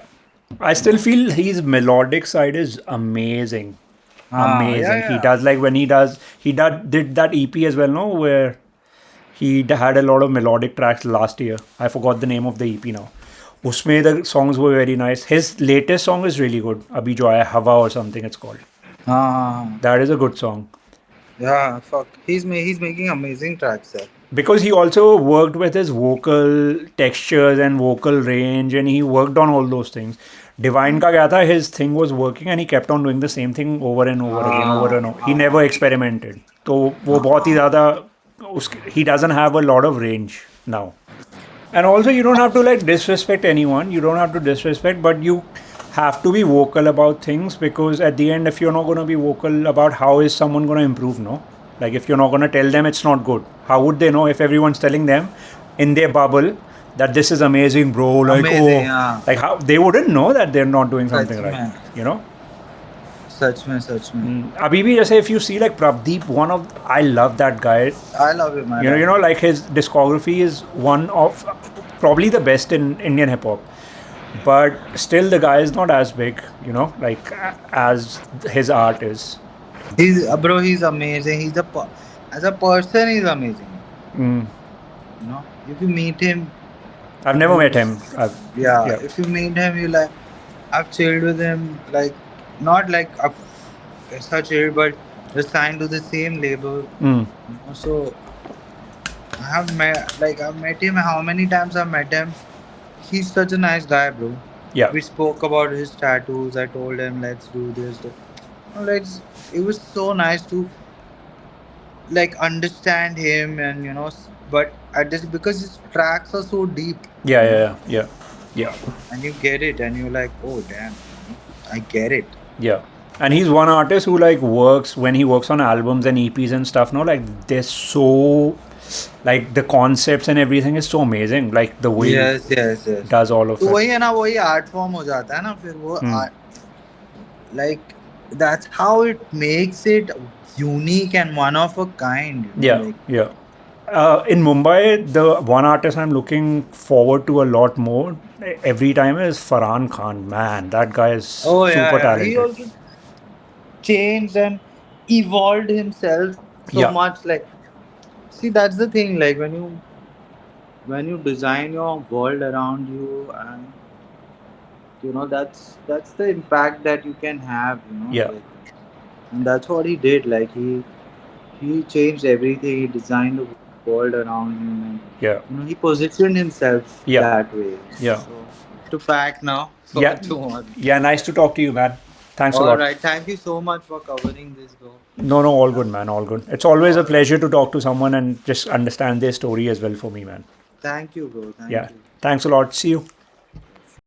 I You still know? feel his melodic side is amazing. Yeah, Amazing. He yeah. does like when he did that EP as well, no? Where he had a lot of melodic tracks last year. I forgot the name of the EP now. Usme the songs were very nice. His latest song is really good. Abhi jo aaya Hava or something it's called. Ah, That is a good song. yeah, fuck. He's making amazing tracks, sir. Because he also worked with his vocal textures and vocal range, and he worked on all those things. Divine ka kya tha, his thing was working and he kept on doing the same thing over and over again, over and over. He never experimented. So wo bahut hi zyada, he doesn't have a lot of range now. And also, you don't have to like disrespect anyone. You don't have to disrespect, but you have to be vocal about things, because at the end, if you're not going to be vocal about how is someone going to improve, no? Like if you're not going to tell them it's not good, how would they know if everyone's telling them in their bubble that this is amazing, bro? Like, Amazing, oh, yeah. like how they wouldn't know that they're not doing Such something right, man. you know? Such man. Abhi bhi jaise if you see like Prabdeep, one of I love that guy. I love him, I You love know, him. like his discography is one of probably the best in Indian hip hop. But still, the guy is not as big, you know, like as his art is. Bro, he's amazing. As a person, he's amazing. Mm. You know, if you meet him, I've never met you, him. yeah, Yeah. if you meet him, you like, I've chilled with him, like, not like such chilled, but we're signed to the same label. Mm. You know, so I've met him. How many times I've met him? He's such a nice guy, bro. Yeah. We spoke about his tattoos. I told him, let's do this. Let's. It was so nice to like understand him, and but at this, because his tracks are so deep, Yeah. Yeah. Yeah. Yeah. and you get it, and you're like, oh damn, I get it. Yeah. And he's one artist who like works when he works on albums and EPs and stuff. No, like they're so like the concepts and everything is so amazing. Like the way he Yes, yes, yes. does all of तो it. वही है ना, वही art form हो जाता है ना फिर वो Hmm. like that's how it makes it unique and one of a kind, Yeah. like Yeah. In Mumbai, the one artist I'm looking forward to a lot more every time is Farhan Khan. Man, that guy is oh yeah, super yeah, he talented. also changed and evolved himself so Yeah. much, like, see, that's the thing, like when you design your world around you, and that's the impact that you can have, Yeah. like, and that's what he did, like he changed everything, he designed the world around him, and Yeah. he positioned himself Yeah. that way. Yeah. So to pack now for Yeah. tomorrow. Yeah. Nice to talk to you, man. Thanks a All lot. right, thank you so much for covering this, bro. No, no, all good, Yeah. man. All good. It's always a All right, pleasure to talk to someone and just understand their story as well for me, man. thank you, bro, Yeah. thank you. Thanks a lot. See you.